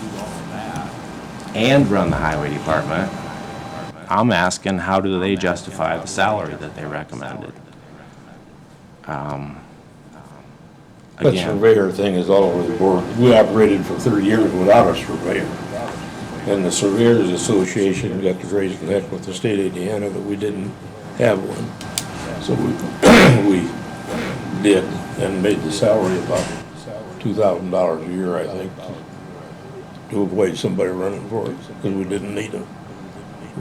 [SPEAKER 13] and run the highway department, I'm asking, how do they justify the salary that they recommended?
[SPEAKER 8] That
[SPEAKER 13] Again,
[SPEAKER 8] surveyor thing is all over the board. We operated for 30 years without a surveyor. And the Surveyors Association got to raise the heck with the state of Indiana that we didn't have one. So we did and made the salary about $2,000 a year, I think, to avoid somebody running for it, because we didn't need them.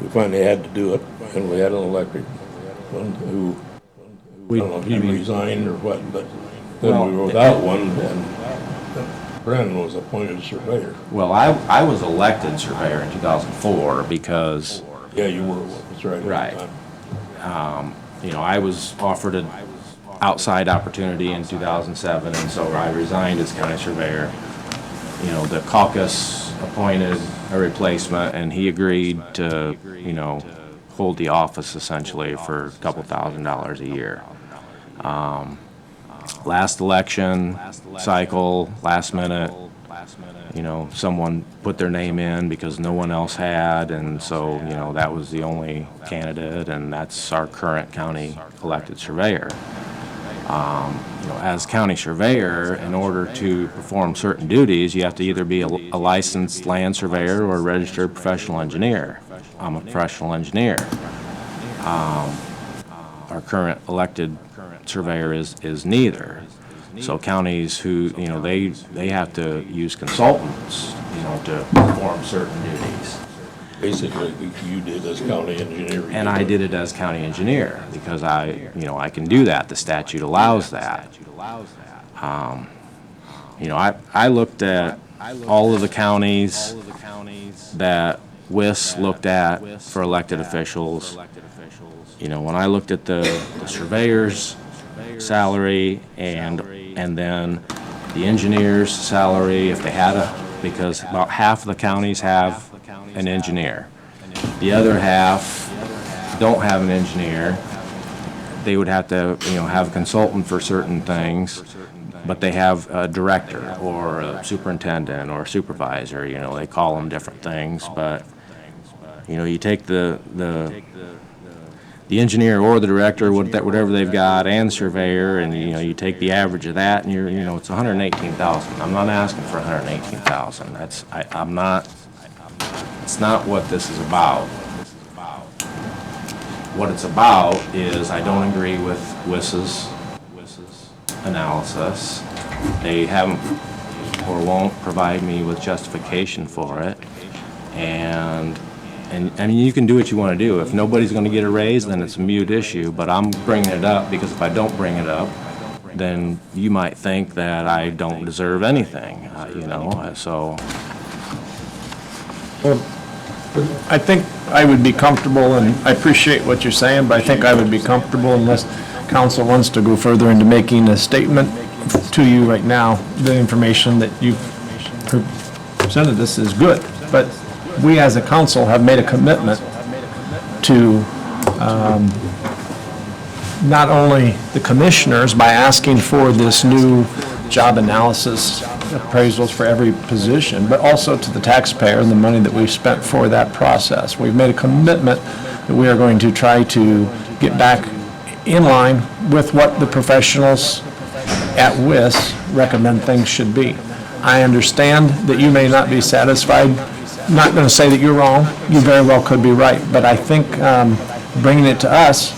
[SPEAKER 8] We finally had to do it, and we had an elected one who, I don't know if he resigned or what, but then we were without one, and Brandon was appointed surveyor.
[SPEAKER 13] well, I was elected surveyor in 2004 because,
[SPEAKER 8] Yeah, you were, that's right.
[SPEAKER 13] Right. I was offered an outside opportunity in 2007, and so I resigned as county surveyor. The caucus appointed a replacement, and he agreed to, hold the office essentially for a couple $1,000s a year. Last election cycle, last minute, someone put their name in because no one else had, and so, that was the only candidate, and that's our current county elected surveyor. As county surveyor, in order to perform certain duties, you have to either be a licensed land surveyor or a registered professional engineer. I'm a professional engineer. Our current elected surveyor is neither. So counties who, they have to use consultants, to perform certain duties.
[SPEAKER 8] Basically, you did as county engineer.
[SPEAKER 13] And I did it as county engineer because I can do that. The statute allows that. I looked at all of the counties that WIS looked at for elected officials. When I looked at the surveyor's salary and then the engineer's salary, if they had because about half of the counties have an engineer. The other half don't have an engineer. They would have to, have a consultant for certain things, but they have a director or a superintendent or a supervisor, they call them different things, but, you take the engineer or the director, whatever they've got, and the surveyor, and, you take the average of that, and it's 118,000. I'm not asking for 118,000. It's not what this is about. What it's about is I don't agree with WIS's analysis. They haven't or won't provide me with justification for it. And I mean, you can do what you want to do. If nobody's going to get a raise, then it's a moot issue, but I'm bringing it up because if I don't bring it up, then you might think that I don't deserve anything, so.
[SPEAKER 1] Well, I think I would be comfortable, and I appreciate what you're saying, but I think I would be comfortable unless council wants to go further into making a statement to you right now. The information that you've presented us is good, but we as a council have made a commitment to not only the commissioners by asking for this new job analysis appraisals for every position, but also to the taxpayer and the money that we've spent for that process. We've made a commitment that we are going to try to get back in line with what the professionals at WIS recommend things should be. I understand that you may not be satisfied. I'm not going to say that you're wrong. You very well could be right, but I think bringing it to us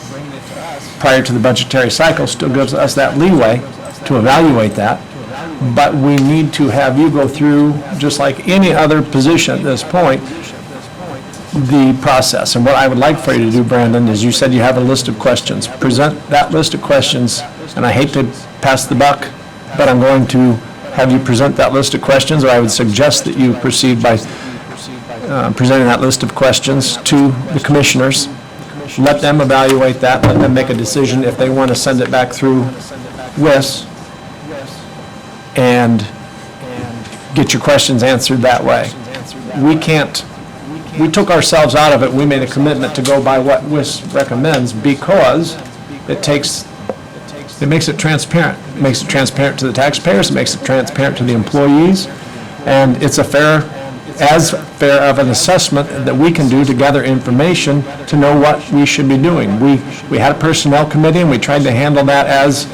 [SPEAKER 1] prior to the budgetary cycle still gives us that leeway to evaluate that. But we need to have you go through, just like any other position at this point, the process. And what I would like for you to do, Brandon, is you said you have a list of questions. Present that list of questions, and I hate to pass the buck, but I'm going to have you present that list of questions, or I would suggest that you proceed by presenting that list of questions to the commissioners. Let them evaluate that, let them make a decision if they want to send it back through WIS and get your questions answered that way. We took ourselves out of it. We made a commitment to go by what WIS recommends because it makes it transparent. It makes it transparent to the taxpayers, it makes it transparent to the employees, and it's as fair of an assessment that we can do to gather information to know what we should be doing. We had a personnel committee, and we tried to handle that as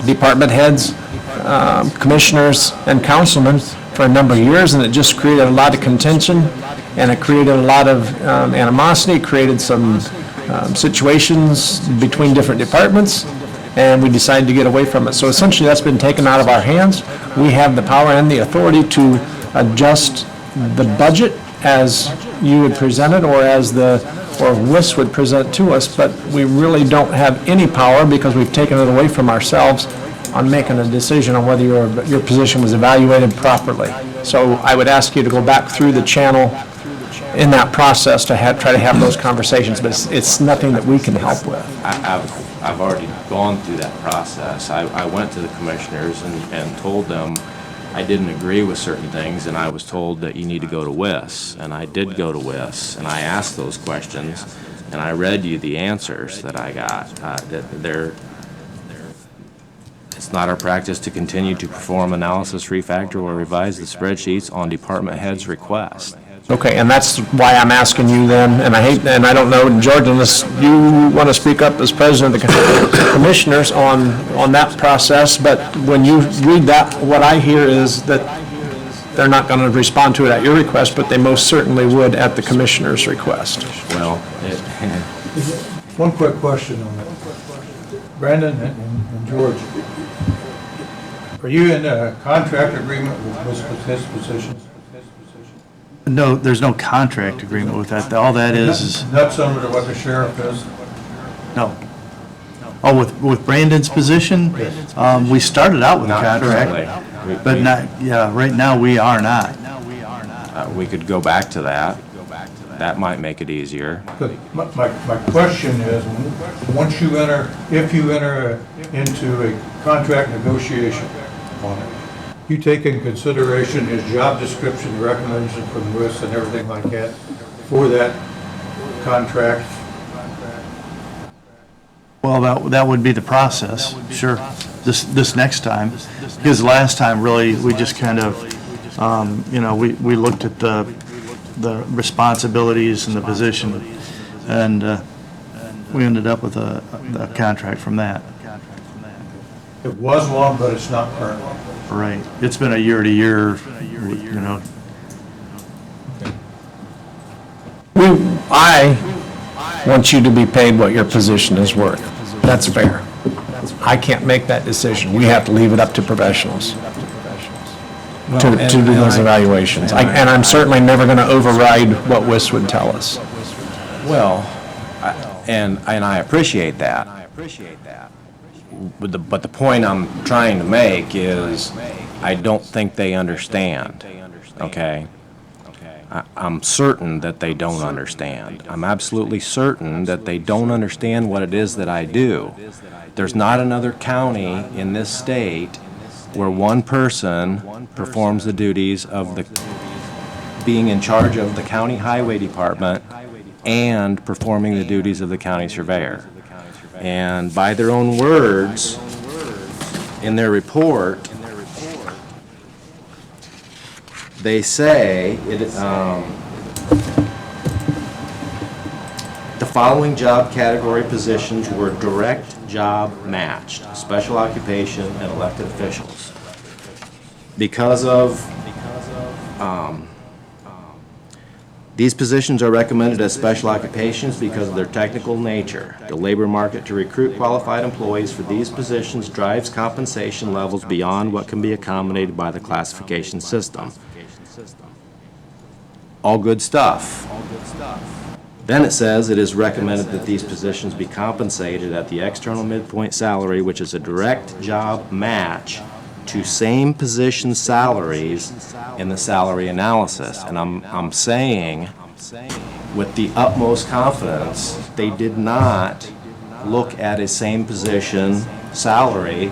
[SPEAKER 1] department heads, commissioners, and councilmen for a number of years, and it just created a lot of contention, and it created a lot of animosity. It created some situations between different departments, and we decided to get away from it. So essentially, that's been taken out of our hands. We have the power and the authority to adjust the budget as you would present it, or WIS would present to us, but we really don't have any power because we've taken it away from ourselves on making a decision on whether your position was evaluated properly. So I would ask you to go back through the channel in that process to try to have those conversations, but it's nothing that we can help with.
[SPEAKER 13] I've already gone through that process. I went to the commissioners and told them I didn't agree with certain things, and I was told that you need to go to WIS, and I did go to WIS, and I asked those questions, and I read you the answers that I got. It's not our practice to continue to perform analysis, refactor, or revise the spreadsheets on department heads' request.
[SPEAKER 1] Okay, and that's why I'm asking you then, and I don't know, George, unless you want to speak up as president of the commissioners on that process, but when you read that, what I hear is that they're not going to respond to it at your request, but they most certainly would at the commissioner's request.
[SPEAKER 13] Well,
[SPEAKER 4] One quick question on that. Brandon and George, are you in a contract agreement with his positions?
[SPEAKER 15] No, there's no contract agreement with that. All that is
[SPEAKER 4] Not similar to what the sheriff is?
[SPEAKER 15] no. Oh, with Brandon's position, we started out with a contract, but right now we are not.
[SPEAKER 13] we could go back to that. That might make it easier.
[SPEAKER 4] But my question is, if you enter into a contract negotiation on it, you take in consideration his job description, recommendation from WIS and everything like that for that contract?
[SPEAKER 15] Well, that would be the process, sure, this next time. Because last time, really, we just kind of, we looked at the responsibilities and the position, and we ended up with a contract from that.
[SPEAKER 4] It was one, but it's not current.
[SPEAKER 15] Right. It's been a year to year,
[SPEAKER 1] I want you to be paid what your position is worth. That's fair. I can't make that decision. We have to leave it up to professionals to do those evaluations. And I'm certainly never going to override what WIS would tell us.
[SPEAKER 13] Well, and I appreciate that. But the point I'm trying to make is, I don't think they understand, okay? I'm certain that they don't understand. I'm absolutely certain that they don't understand what it is that I do. There's not another county in this state where one person performs the duties of being in charge of the county highway department and performing the duties of the county surveyor. And by their own words, in their report, they say the following job category positions were direct job matched: special occupation and elected officials. Because of these positions are recommended as special occupations because of their technical nature. The labor market to recruit qualified employees for these positions drives compensation levels beyond what can be accommodated by the classification system. All good stuff. Then it says it is recommended that these positions be compensated at the external midpoint salary, which is a direct job match to same position salaries in the salary analysis. And I'm saying with the utmost confidence, they did not look at a same position salary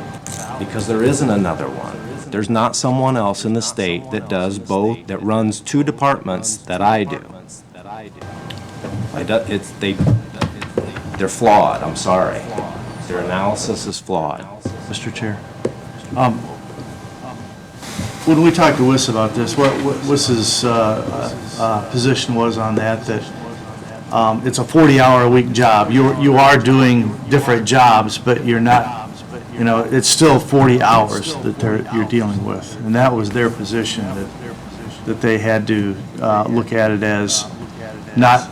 [SPEAKER 13] because there isn't another one. There's not someone else in the state that does both, that runs two departments that I do. They're flawed, I'm sorry. Their analysis is flawed.
[SPEAKER 15] Mr. Chair. When we talked to WIS about this, what WIS's position was on that it's a 40-hour-a-week job. You are doing different jobs, but you're not, it's still 40 hours that you're dealing with. And that was their position, that they had to look at it as not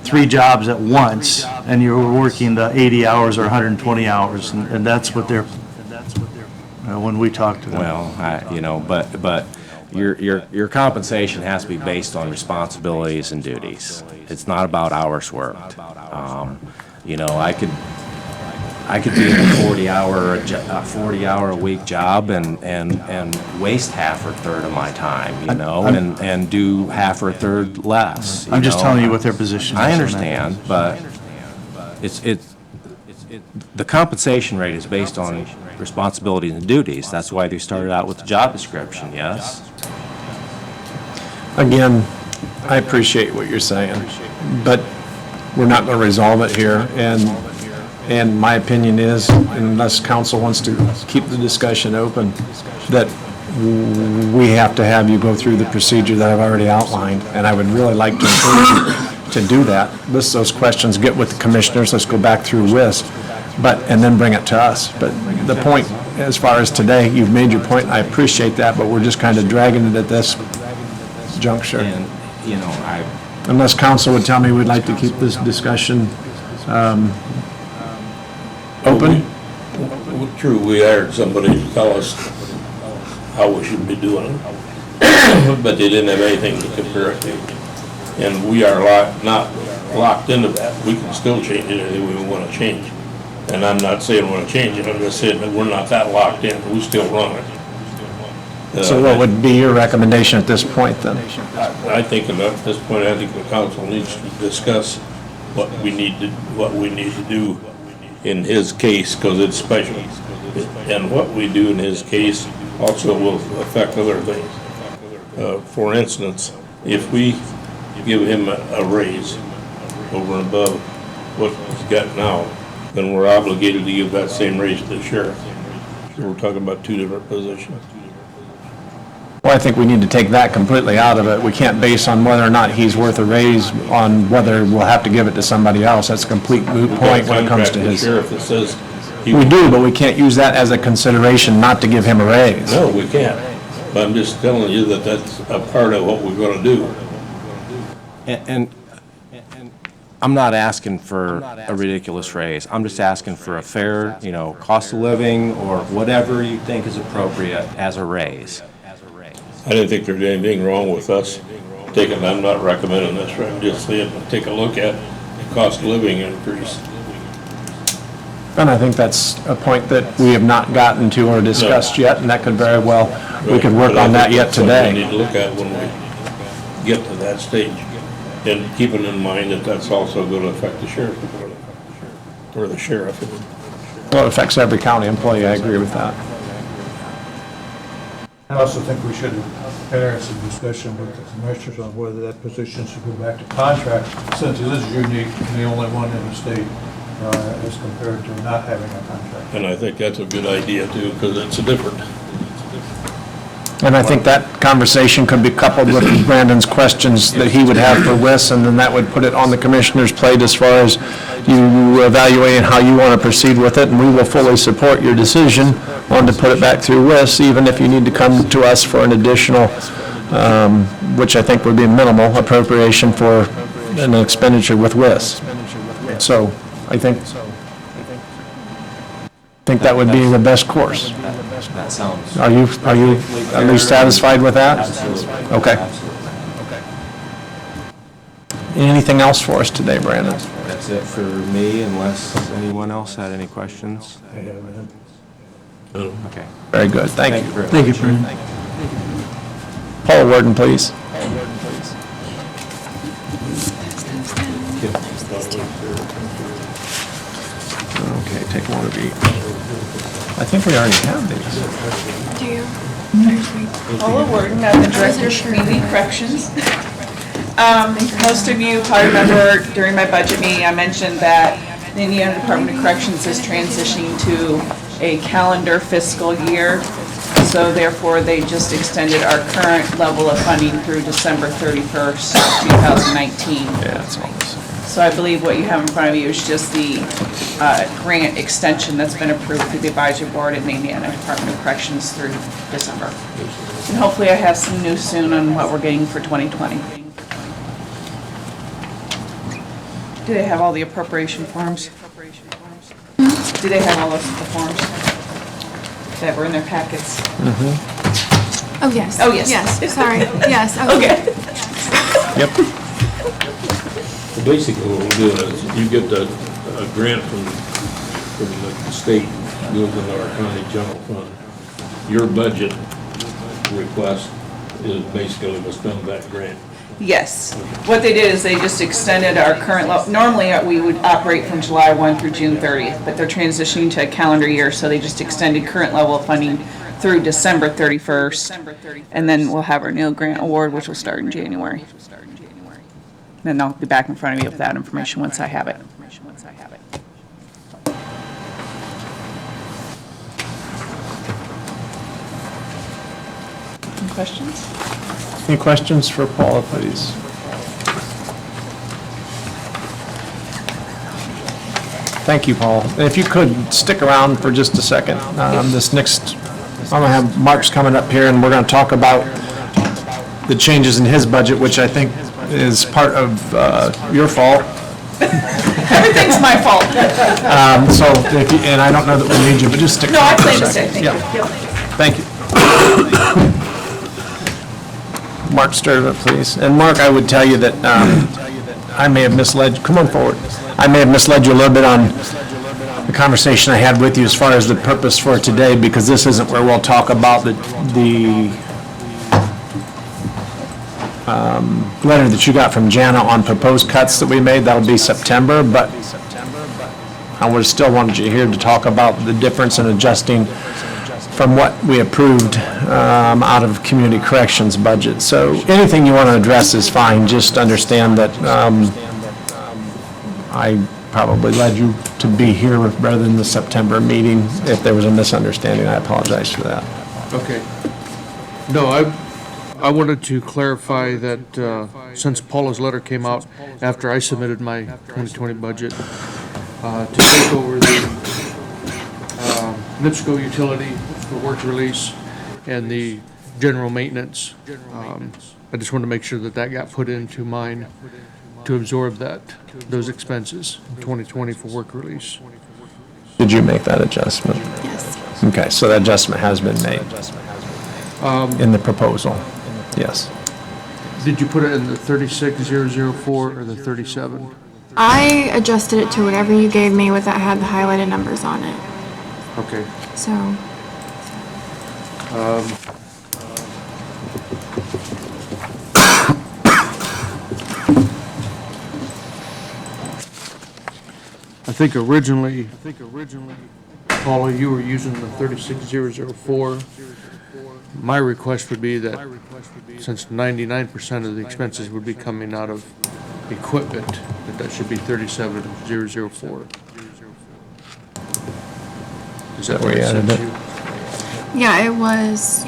[SPEAKER 15] 3 jobs at once, and you were working the 80 hours or 120 hours, and that's what they're, when we talked to them.
[SPEAKER 13] Well, but your compensation has to be based on responsibilities and duties. It's not about hours worked. I could be in a 40-hour-a-week job and waste half or third of my time, and do half or third less.
[SPEAKER 15] I'm just telling you what their position is.
[SPEAKER 13] I understand, but the compensation rate is based on responsibilities and duties. That's why they started out with the job description, yes?
[SPEAKER 1] Again, I appreciate what you're saying, but we're not going to resolve it here. And my opinion is, unless council wants to keep the discussion open, that we have to have you go through the procedure that I've already outlined. And I would really like to encourage you to do that. List those questions, get with the commissioners, let's go back through WIS, and then bring it to us. But the point, as far as today, you've made your point, I appreciate that, but we're just kind of dragging it at this juncture.
[SPEAKER 13] And,
[SPEAKER 1] Unless council would tell me we'd like to keep this discussion open?
[SPEAKER 8] True, we hired somebody to tell us how we should be doing it, but they didn't have anything to compare it to. And we are not locked into that. We can still change it anything we want to change. And I'm not saying we want to change it, I'm just saying that we're not that locked in. We still run it.
[SPEAKER 1] So what would be your recommendation at this point, then?
[SPEAKER 8] I think at this point, I think the council needs to discuss what we need to do in his case, because it's special. And what we do in his case also will affect other things. For instance, if we give him a raise over and above what he's got now, then we're obligated to give that same raise to the sheriff. So we're talking about two different positions.
[SPEAKER 1] Well, I think we need to take that completely out of it. We can't base on whether or not he's worth a raise on whether we'll have to give it to somebody else. That's a complete moot point when it comes to his.
[SPEAKER 8] Sheriff that says
[SPEAKER 1] We do, but we can't use that as a consideration not to give him a raise.
[SPEAKER 8] no, we can't. But I'm just telling you that that's a part of what we're gonna do.
[SPEAKER 13] And I'm not asking for a ridiculous raise. I'm just asking for a fair, cost of living or whatever you think is appropriate as a raise.
[SPEAKER 8] I didn't think there's anything wrong with us taking, I'm not recommending this, right? I'm just saying, take a look at the cost of living increase.
[SPEAKER 1] And I think that's a point that we have not gotten to or discussed yet, and that could very well, we could work on that yet
[SPEAKER 8] We
[SPEAKER 1] today.
[SPEAKER 8] need to look at when we get to that stage. And keeping in mind that that's also going to affect the sheriff's department, or the sheriff.
[SPEAKER 1] Well, it affects every county employee, I agree with that.
[SPEAKER 4] I also think we should enter some discussion with the commissioners on whether that position should go back to contract, since it is unique and the only one in the state as compared to not having a contract.
[SPEAKER 8] And I think that's a good idea too, because it's a different.
[SPEAKER 1] And I think that conversation could be coupled with Brandon's questions that he would have for WIS, and then that would put it on the commissioner's plate as far as you evaluating how you want to proceed with it, and we will fully support your decision on to put it back through WIS, even if you need to come to us for an additional, which I think would be minimal, appropriation for an expenditure with WIS. So I think that would be the best course.
[SPEAKER 13] That sounds.
[SPEAKER 1] Are you at least satisfied with that?
[SPEAKER 13] Absolutely.
[SPEAKER 1] Okay. Anything else for us today, Brandon?
[SPEAKER 13] That's it for me, unless anyone else had any questions. Okay.
[SPEAKER 1] Very good, thank you.
[SPEAKER 13] very
[SPEAKER 14] Thank you,
[SPEAKER 13] much.
[SPEAKER 14] Brandon.
[SPEAKER 1] Paul Warden, please. Okay, take one of each. I think we already have these.
[SPEAKER 7] Do you?
[SPEAKER 16] Paula Worden, I'm the Director of Community Corrections. Most of you probably remember during my budget meeting, I mentioned that the Indiana Department of Corrections is transitioning to a calendar fiscal year. So therefore, they just extended our current level of funding through December 31st, 2019.
[SPEAKER 1] Yeah, that's all this.
[SPEAKER 16] So I believe what you have in front of you is just the grant extension that's been approved through the advisory board in the Indiana Department of Corrections through December. And hopefully I have some news soon on what we're getting for 2020. Do they have all the appropriation forms? Do they have all the forms that were in their packets?
[SPEAKER 7] Oh, yes.
[SPEAKER 16] Oh, yes.
[SPEAKER 7] Yes, sorry. Yes.
[SPEAKER 16] Okay.
[SPEAKER 1] Yep.
[SPEAKER 8] Well, basically, what we're doing is you get a grant from the state, goes into our county general fund. Your budget request is basically to spend that grant.
[SPEAKER 16] Yes. What they did is they just extended our current level. Normally, we would operate from July 1 through June 30th, but they're transitioning to a calendar year, so they just extended current level of funding through December 31st. And then we'll have our new grant award, which will start in January. Then I'll be back in front of you with that information once I have it. Any questions?
[SPEAKER 1] Any questions for Paula, please? Thank you, Paul. And if you could stick around for just a second. This next, I'm going to have Mark's coming up here, and we're going to talk about the changes in his budget, which I think is part of your fault.
[SPEAKER 16] Everything's my fault.
[SPEAKER 1] So, if you, and I don't know that we need you, but just stick
[SPEAKER 16] No,
[SPEAKER 1] around
[SPEAKER 16] I
[SPEAKER 1] for a
[SPEAKER 16] plan to
[SPEAKER 1] second.
[SPEAKER 16] stay. Thank you.
[SPEAKER 1] Thank you. Mark Sturtevant, please. And Mark, I would tell you that I may have misled, come on forward. I may have misled you a little bit on the conversation I had with you as far as the purpose for today, because this isn't where we'll talk about the letter that you got from Jana on proposed cuts that we made. That'll be September, but I would still wanted you here to talk about the difference in adjusting from what we approved out of community corrections budget. So anything you want to address is fine, just understand that I probably led you to be here rather than the September meeting. If there was a misunderstanding, I apologize for that.
[SPEAKER 17] Okay. No, I wanted to clarify that since Paula's letter came out after I submitted my 2020 budget, to take over the NIPSCO utility for work release and the general maintenance, I just wanted to make sure that that got put into mine to absorb those expenses in 2020 for work release.
[SPEAKER 1] Did you make that adjustment?
[SPEAKER 7] Yes.
[SPEAKER 1] Okay, so that adjustment has been made in the proposal, yes.
[SPEAKER 17] Did you put it in the 36004 or the 37?
[SPEAKER 7] I adjusted it to whatever you gave me with that had the highlighted numbers on it.
[SPEAKER 17] Okay.
[SPEAKER 7] So,
[SPEAKER 17] I think originally, Paula, you were using the 36004. My request would be that since 99% of the expenses would be coming out of equipment, that should be 37004. Is that
[SPEAKER 1] where
[SPEAKER 17] make
[SPEAKER 1] you added
[SPEAKER 17] sense
[SPEAKER 1] it?
[SPEAKER 17] to you?
[SPEAKER 7] yeah, it was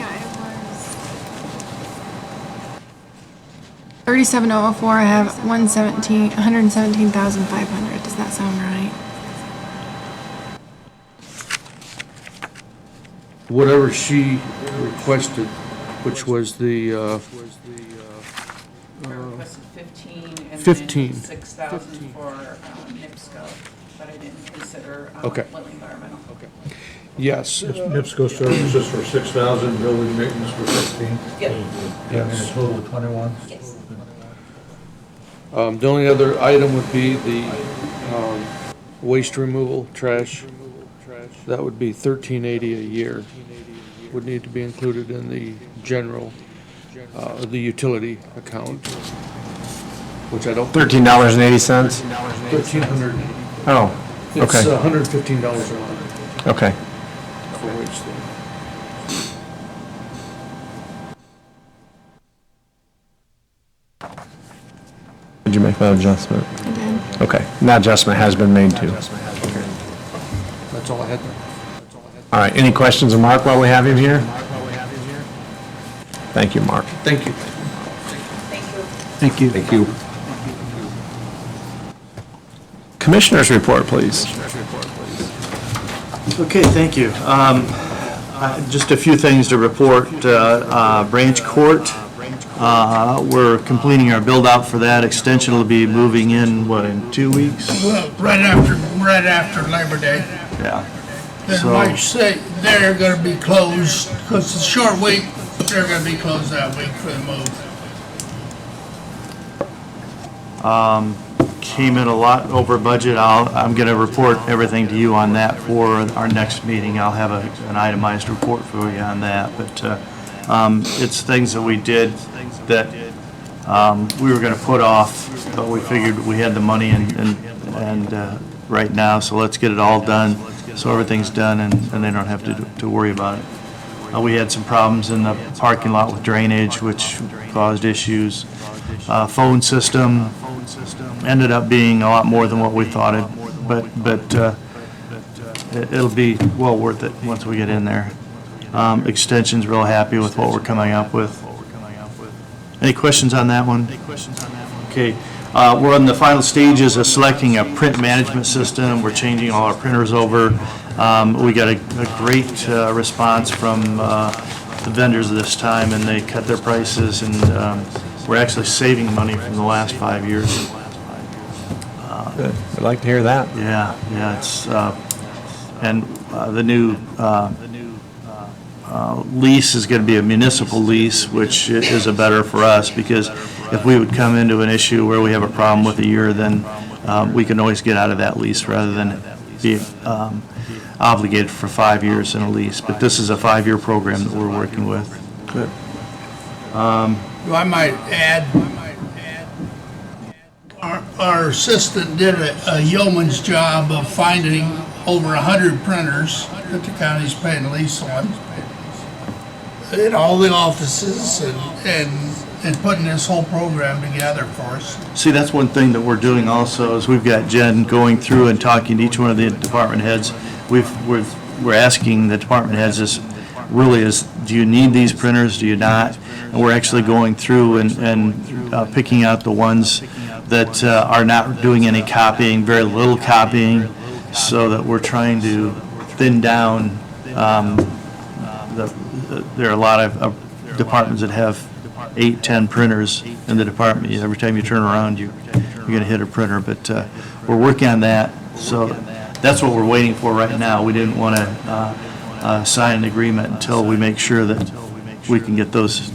[SPEAKER 7] 37004. I have 117,500. Does that sound right?
[SPEAKER 17] Whatever she requested, which was the,
[SPEAKER 16] I requested 15 and
[SPEAKER 17] 15.
[SPEAKER 16] then 6,000 for NIPSCO, but I didn't consider
[SPEAKER 17] Okay.
[SPEAKER 16] Whitley Environmental.
[SPEAKER 17] yes.
[SPEAKER 4] NIPSCO services for 6,000, building maintenance for 15.
[SPEAKER 16] Yep.
[SPEAKER 4] And a total of 21.
[SPEAKER 16] Yes.
[SPEAKER 17] The only other item would be the waste removal, trash. That would be $13.80 a year. Would need to be included in the general, the utility account, which I don't.
[SPEAKER 1] $13.80?
[SPEAKER 17] 1,300.
[SPEAKER 1] Oh,
[SPEAKER 17] It's
[SPEAKER 1] okay,
[SPEAKER 17] $115 a month
[SPEAKER 1] okay.
[SPEAKER 17] for waste.
[SPEAKER 1] Did you make that adjustment?
[SPEAKER 7] I did.
[SPEAKER 1] Okay, and that adjustment has been made too.
[SPEAKER 17] That's all I had there.
[SPEAKER 1] All right, any questions of Mark while we have him here? Thank you, Mark.
[SPEAKER 17] Thank you.
[SPEAKER 14] Thank you.
[SPEAKER 10] Thank you.
[SPEAKER 1] Commissioners report, please.
[SPEAKER 15] Okay, thank you. Just a few things to report. Branch Court, we're completing our build-out for that. Extension will be moving in, what, in 2 weeks?
[SPEAKER 11] Well, right after Labor Day.
[SPEAKER 15] Yeah.
[SPEAKER 11] Then
[SPEAKER 15] So-
[SPEAKER 11] might say they're gonna be closed, because it's a short week, they're gonna be closed that week for the move.
[SPEAKER 15] Came in a lot over budget. I'm gonna report everything to you on that for our next meeting. I'll have an itemized report for you on that, but, it's things that we did that, we were gonna put off, but we figured we had the money and right now, so let's get it all done, so everything's done and they don't have to worry about it. We had some problems in the parking lot with drainage, which caused issues. Phone system ended up being a lot more than what we thought it, but it'll be well worth it once we get in there. Extension's real happy with what we're coming up with. Any questions on that one? Okay, we're in the final stages of selecting a print management system. We're changing all our printers over. We got a great response from the vendors this time, and they cut their prices, and we're actually saving money from the last 5 years.
[SPEAKER 1] Good, I'd like to hear that.
[SPEAKER 15] Yeah, it's, and the new lease is going to be a municipal lease, which is a better for us, because if we would come into an issue where we have a problem with a year, then we can always get out of that lease rather than be obligated for 5 years in a lease. But this is a 5-year program that we're working with.
[SPEAKER 1] Good.
[SPEAKER 11] I might add, our assistant did a yeoman's job of finding over 100 printers that the county's paying lease on. in all the offices and putting this whole program together for us.
[SPEAKER 15] See, that's one thing that we're doing also, is we've got Jen going through and talking to each one of the department heads. We're asking the department heads do you need these printers, do you not? And we're actually going through and picking out the ones that are not doing any copying, very little copying, so that we're trying to thin down, there are a lot of departments that have 8, 10 printers in the department. Every time you turn around, you're going to hit a printer, but we're working on that. So that's what we're waiting for right now. We didn't want to sign an agreement until we make sure that we can get those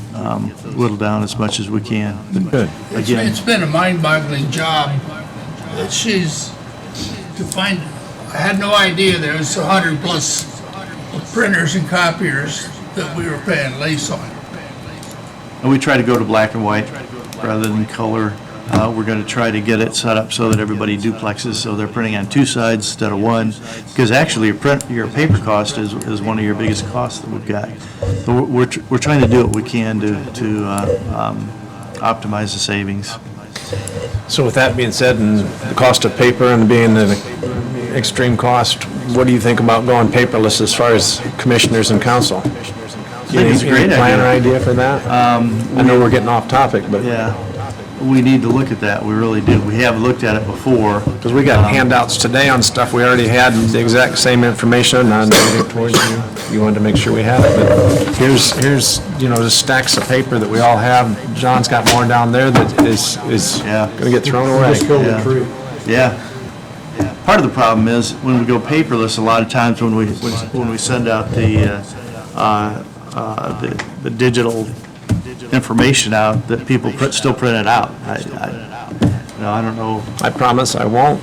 [SPEAKER 15] whittled down as much as we can.
[SPEAKER 1] Good.
[SPEAKER 15] Again,
[SPEAKER 11] It's been a mind-boggling job that I had no idea there was 100+ printers and copiers that we were paying lease on.
[SPEAKER 15] and we try to go to black and white rather than color. We're going to try to get it set up so that everybody duplexes, so they're printing on 2 sides instead of 1, because actually your paper cost is one of your biggest costs that we've got. So we're trying to do what we can to optimize the savings.
[SPEAKER 1] So with that being said, and the cost of paper and being an extreme cost, what do you think about going paperless as far as commissioners and council?
[SPEAKER 15] I think it's a great idea.
[SPEAKER 1] Plan or idea for that? I know we're getting off topic, but.
[SPEAKER 15] Yeah, we need to look at that, we really do. We have looked at it before.
[SPEAKER 1] Because we got handouts today on stuff we already had, the exact same information, not negative towards you. You wanted to make sure we had it, but here's, just stacks of paper that we all have. John's got more down there that is gonna get thrown away.
[SPEAKER 4] Just kill the tree.
[SPEAKER 15] Yeah. Part of the problem is, when we go paperless, a lot of times when we send out the digital information out, that people still print it out. I don't know.
[SPEAKER 1] I promise I won't.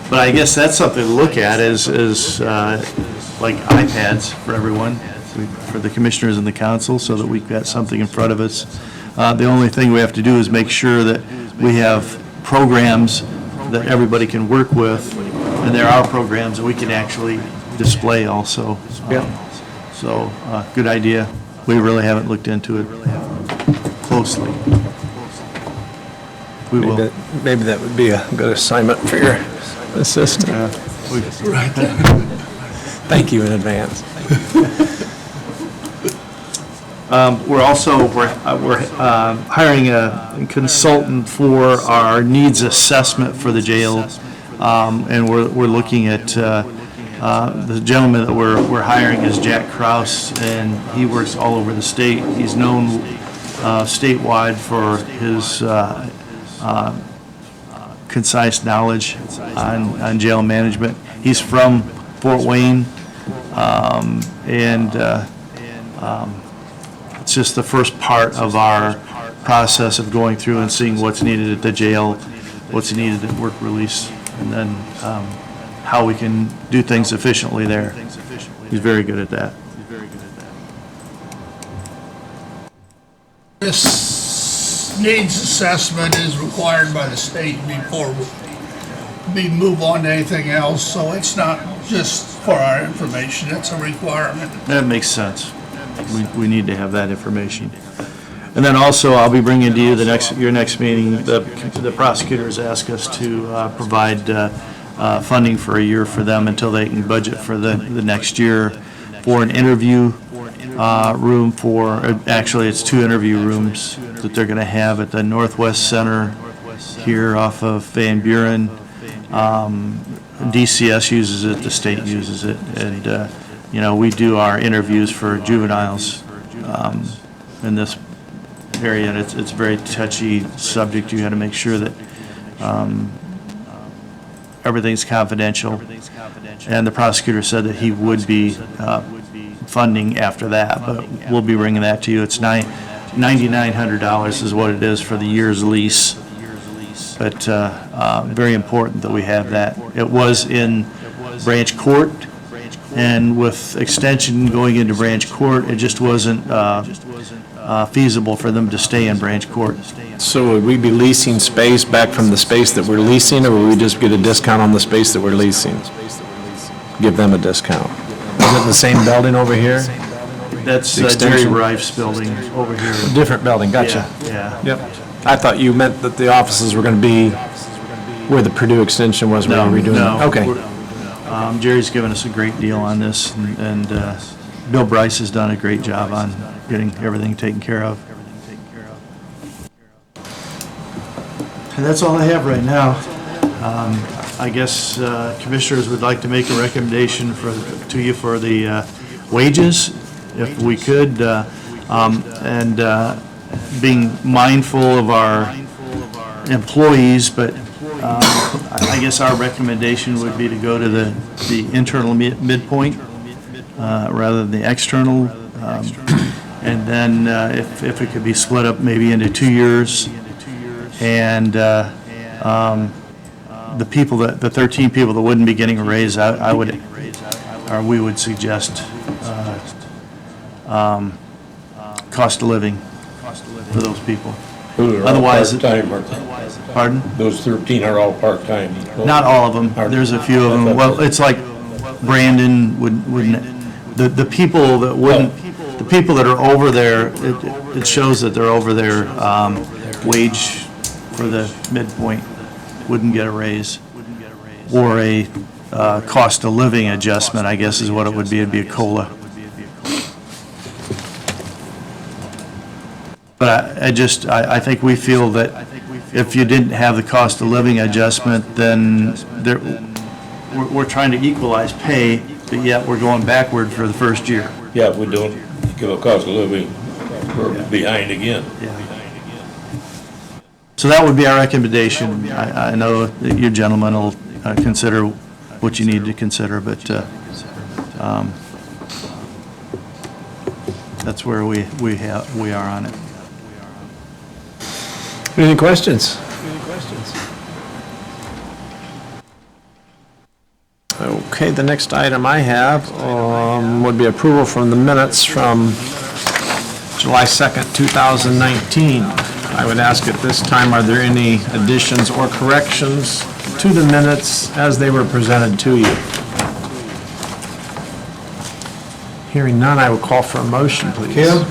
[SPEAKER 15] But I guess that's something to look at is like iPads for everyone, for the commissioners and the council, so that we've got something in front of us. The only thing we have to do is make sure that we have programs that everybody can work with, and there are programs that we can actually display also. So, good idea. We really haven't looked into it closely. We will.
[SPEAKER 1] Maybe that would be a good assignment for your assistant. Thank you in advance.
[SPEAKER 15] We're hiring a consultant for our needs assessment for the jail, and we're looking at the gentleman that we're hiring is Jack Kraus, and he works all over the state. He's known statewide for his concise knowledge on jail management. He's from Fort Wayne, and it's just the first part of our process of going through and seeing what's needed at the jail, what's needed at work release, and then how we can do things efficiently there. He's very good at that.
[SPEAKER 11] This needs assessment is required by the state before we move on to anything else, so it's not just for our information, it's a requirement.
[SPEAKER 15] That makes sense. We need to have that information. And then also, I'll be bringing to you your next meeting, the prosecutors ask us to provide funding for a year for them until they can budget for the next year for an interview room actually it's 2 interview rooms that they're going to have at the Northwest Center here off of Van Buren. DCS uses it, the state uses it, and we do our interviews for juveniles in this area, and it's a very touchy subject. You got to make sure that everything's confidential, and the prosecutor said that he would be funding after that, but we'll be bringing that to you. It's $9,900 is what it is for the year's lease, but very important that we have that. It was in branch court, and with extension going into branch court, it just wasn't feasible for them to stay in branch court.
[SPEAKER 1] So would we be leasing space back from the space that we're leasing, or would we just get a discount on the space that we're leasing? Give them a discount. Is it the same building over here?
[SPEAKER 15] That's
[SPEAKER 1] The
[SPEAKER 15] Jerry
[SPEAKER 1] extension?
[SPEAKER 15] Reif's building over here.
[SPEAKER 1] Different building, gotcha.
[SPEAKER 15] Yeah.
[SPEAKER 1] Yep. I thought you meant that the offices were going to be where the Purdue extension was, where we were redoing
[SPEAKER 15] No,
[SPEAKER 1] it. Okay.
[SPEAKER 15] Jerry's given us a great deal on this, and Bill Bryce has done a great job on getting everything taken care of. And that's all I have right now. I guess commissioners would like to make a recommendation to you for the wages, if we could, and being mindful of our employees, but I guess our recommendation would be to go to the internal midpoint rather than the external. And then if it could be split up maybe into 2 years, and the 13 people that wouldn't be getting a raise, we would suggest cost of living for those people. Otherwise,
[SPEAKER 8] Part-time, aren't they?
[SPEAKER 15] Pardon?
[SPEAKER 8] Those 13 are all part-time.
[SPEAKER 15] Not all of them. There's a few of them. Well, it's like Brandon wouldn't, the people that wouldn't, the people that are over there, it shows that they're over their wage for the midpoint, wouldn't get a raise. Or a cost of living adjustment, I guess is what it would be. It'd be a COLA. But I think we feel that if you didn't have the cost of living adjustment, then we're trying to equalize pay, but yet we're going backward for the first year.
[SPEAKER 8] Yeah, if we don't give a cost of living, we're behind again.
[SPEAKER 15] So that would be our recommendation. I know that you gentlemen will consider what you need to consider, but that's where we are on it.
[SPEAKER 1] Any questions? Okay, the next item I have would be approval from the minutes from July 2nd, 2019. I would ask at this time, are there any additions or corrections to the minutes as they were presented to you? Hearing none, I will call for a motion, please.
[SPEAKER 4] Kim?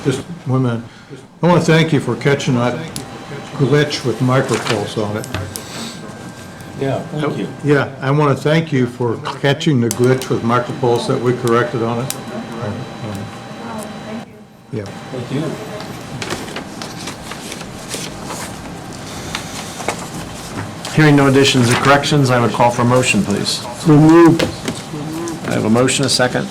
[SPEAKER 4] Just 1 minute. I want to thank you for catching that glitch with micropulse on it.
[SPEAKER 8] Yeah, thank you.
[SPEAKER 4] Yeah, I want to thank you for catching the glitch with micropulse that we corrected on it. Yeah.
[SPEAKER 8] Thank you.
[SPEAKER 1] Hearing no additions or corrections, I would call for a motion, please.
[SPEAKER 14] So moved.
[SPEAKER 1] I have a motion, a second.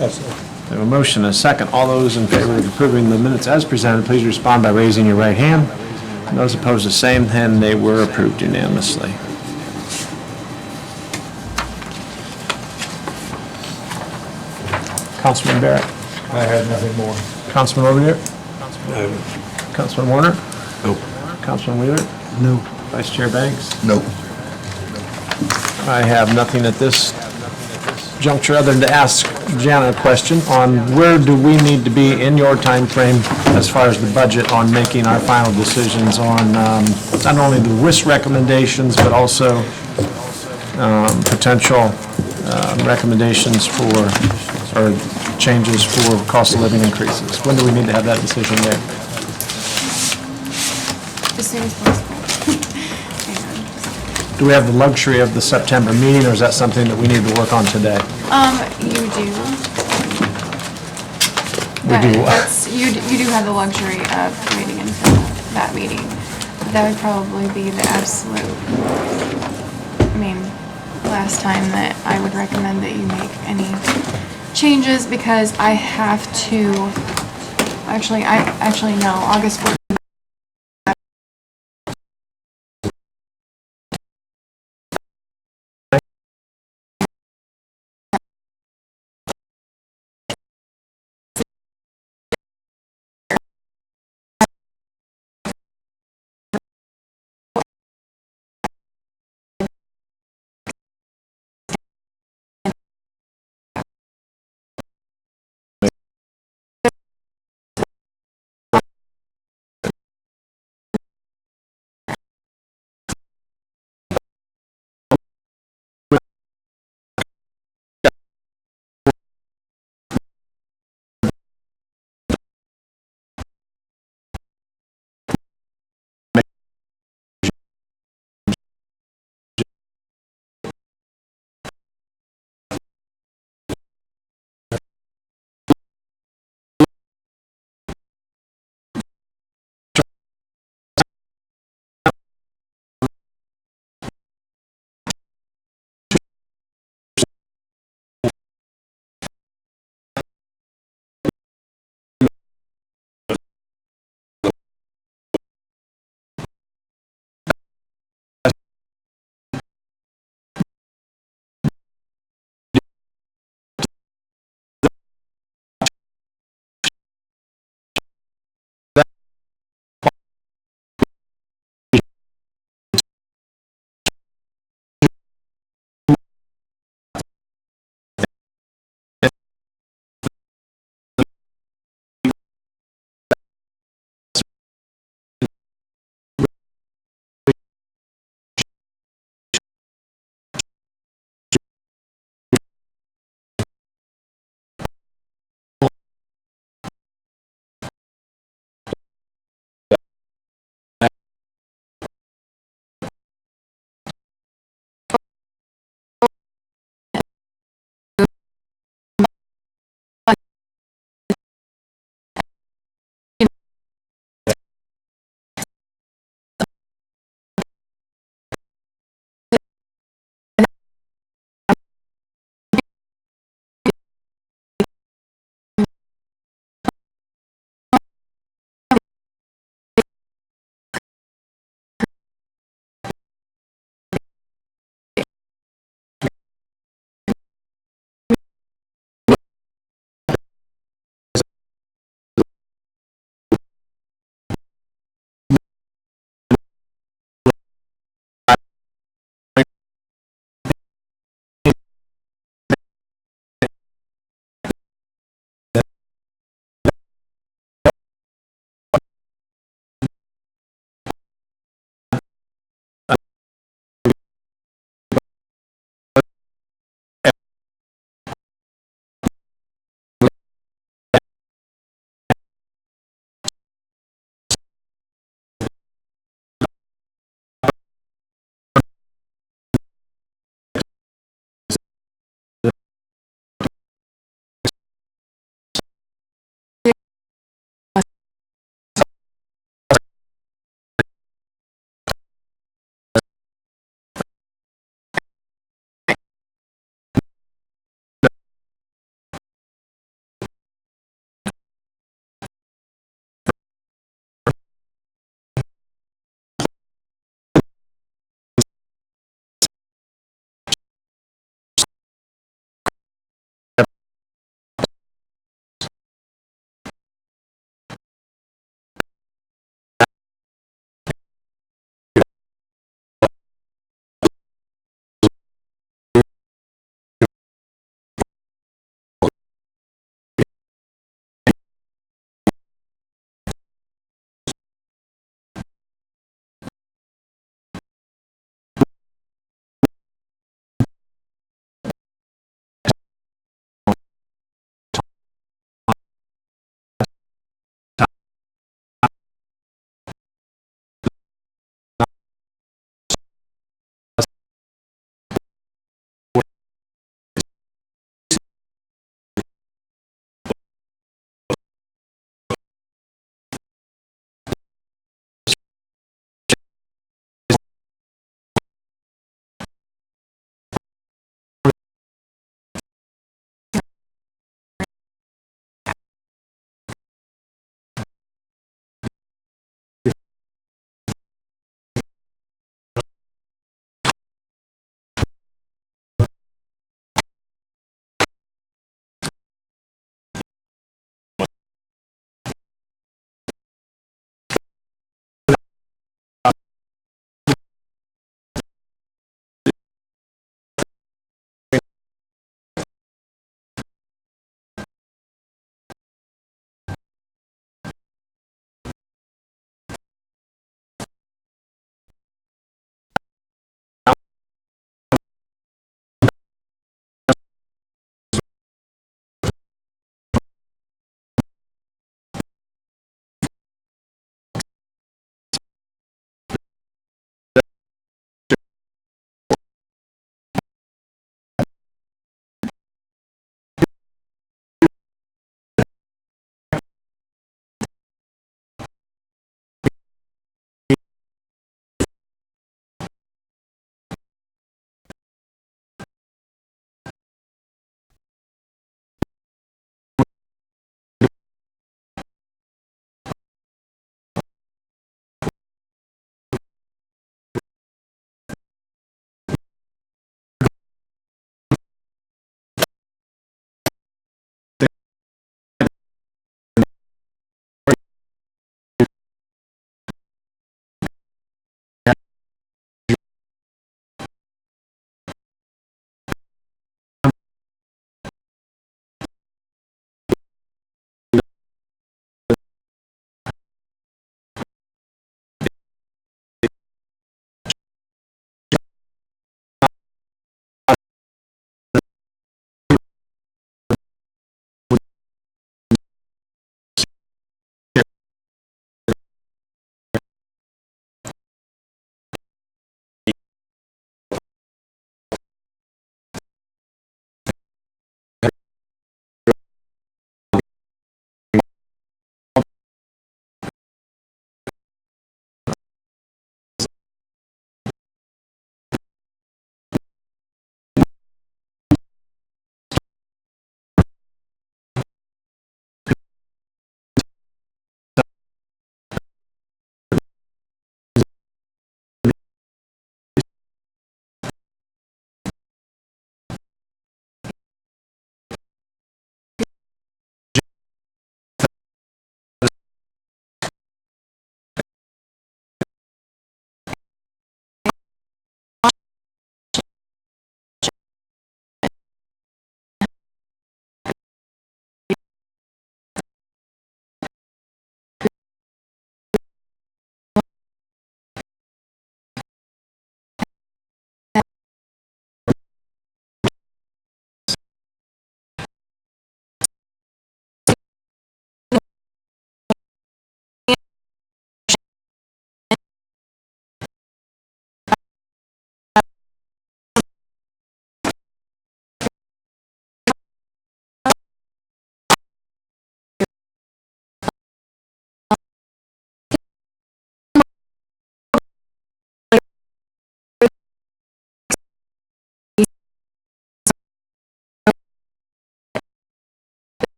[SPEAKER 1] I have a motion, a second. All those in favor of approving the minutes as presented, please respond by raising your right hand. And those opposed, the same, and they were approved unanimously. Councilman Barrett.
[SPEAKER 4] I had nothing more.
[SPEAKER 1] Councilman Overdeer? Councilman Warner?
[SPEAKER 5] Nope.
[SPEAKER 1] Councilman Wheeler?
[SPEAKER 14] No.
[SPEAKER 1] Vice Chair Banks?
[SPEAKER 5] Nope.
[SPEAKER 1] I have nothing at this juncture other than to ask Jana a question on where do we need to be in your time frame as far as the budget on making our final decisions on not only the WIS recommendations, but also potential recommendations for, or changes for cost of living increases. When do we need to have that decision made?
[SPEAKER 7] As soon as possible.
[SPEAKER 1] Do we have the luxury of the September meeting, or is that something that we need to work on today?
[SPEAKER 7] You do.
[SPEAKER 1] We do.
[SPEAKER 7] You do have the luxury of waiting until that meeting. That would probably be the absolute, last time that I would recommend that you make any changes, because I have to, no, August 14th.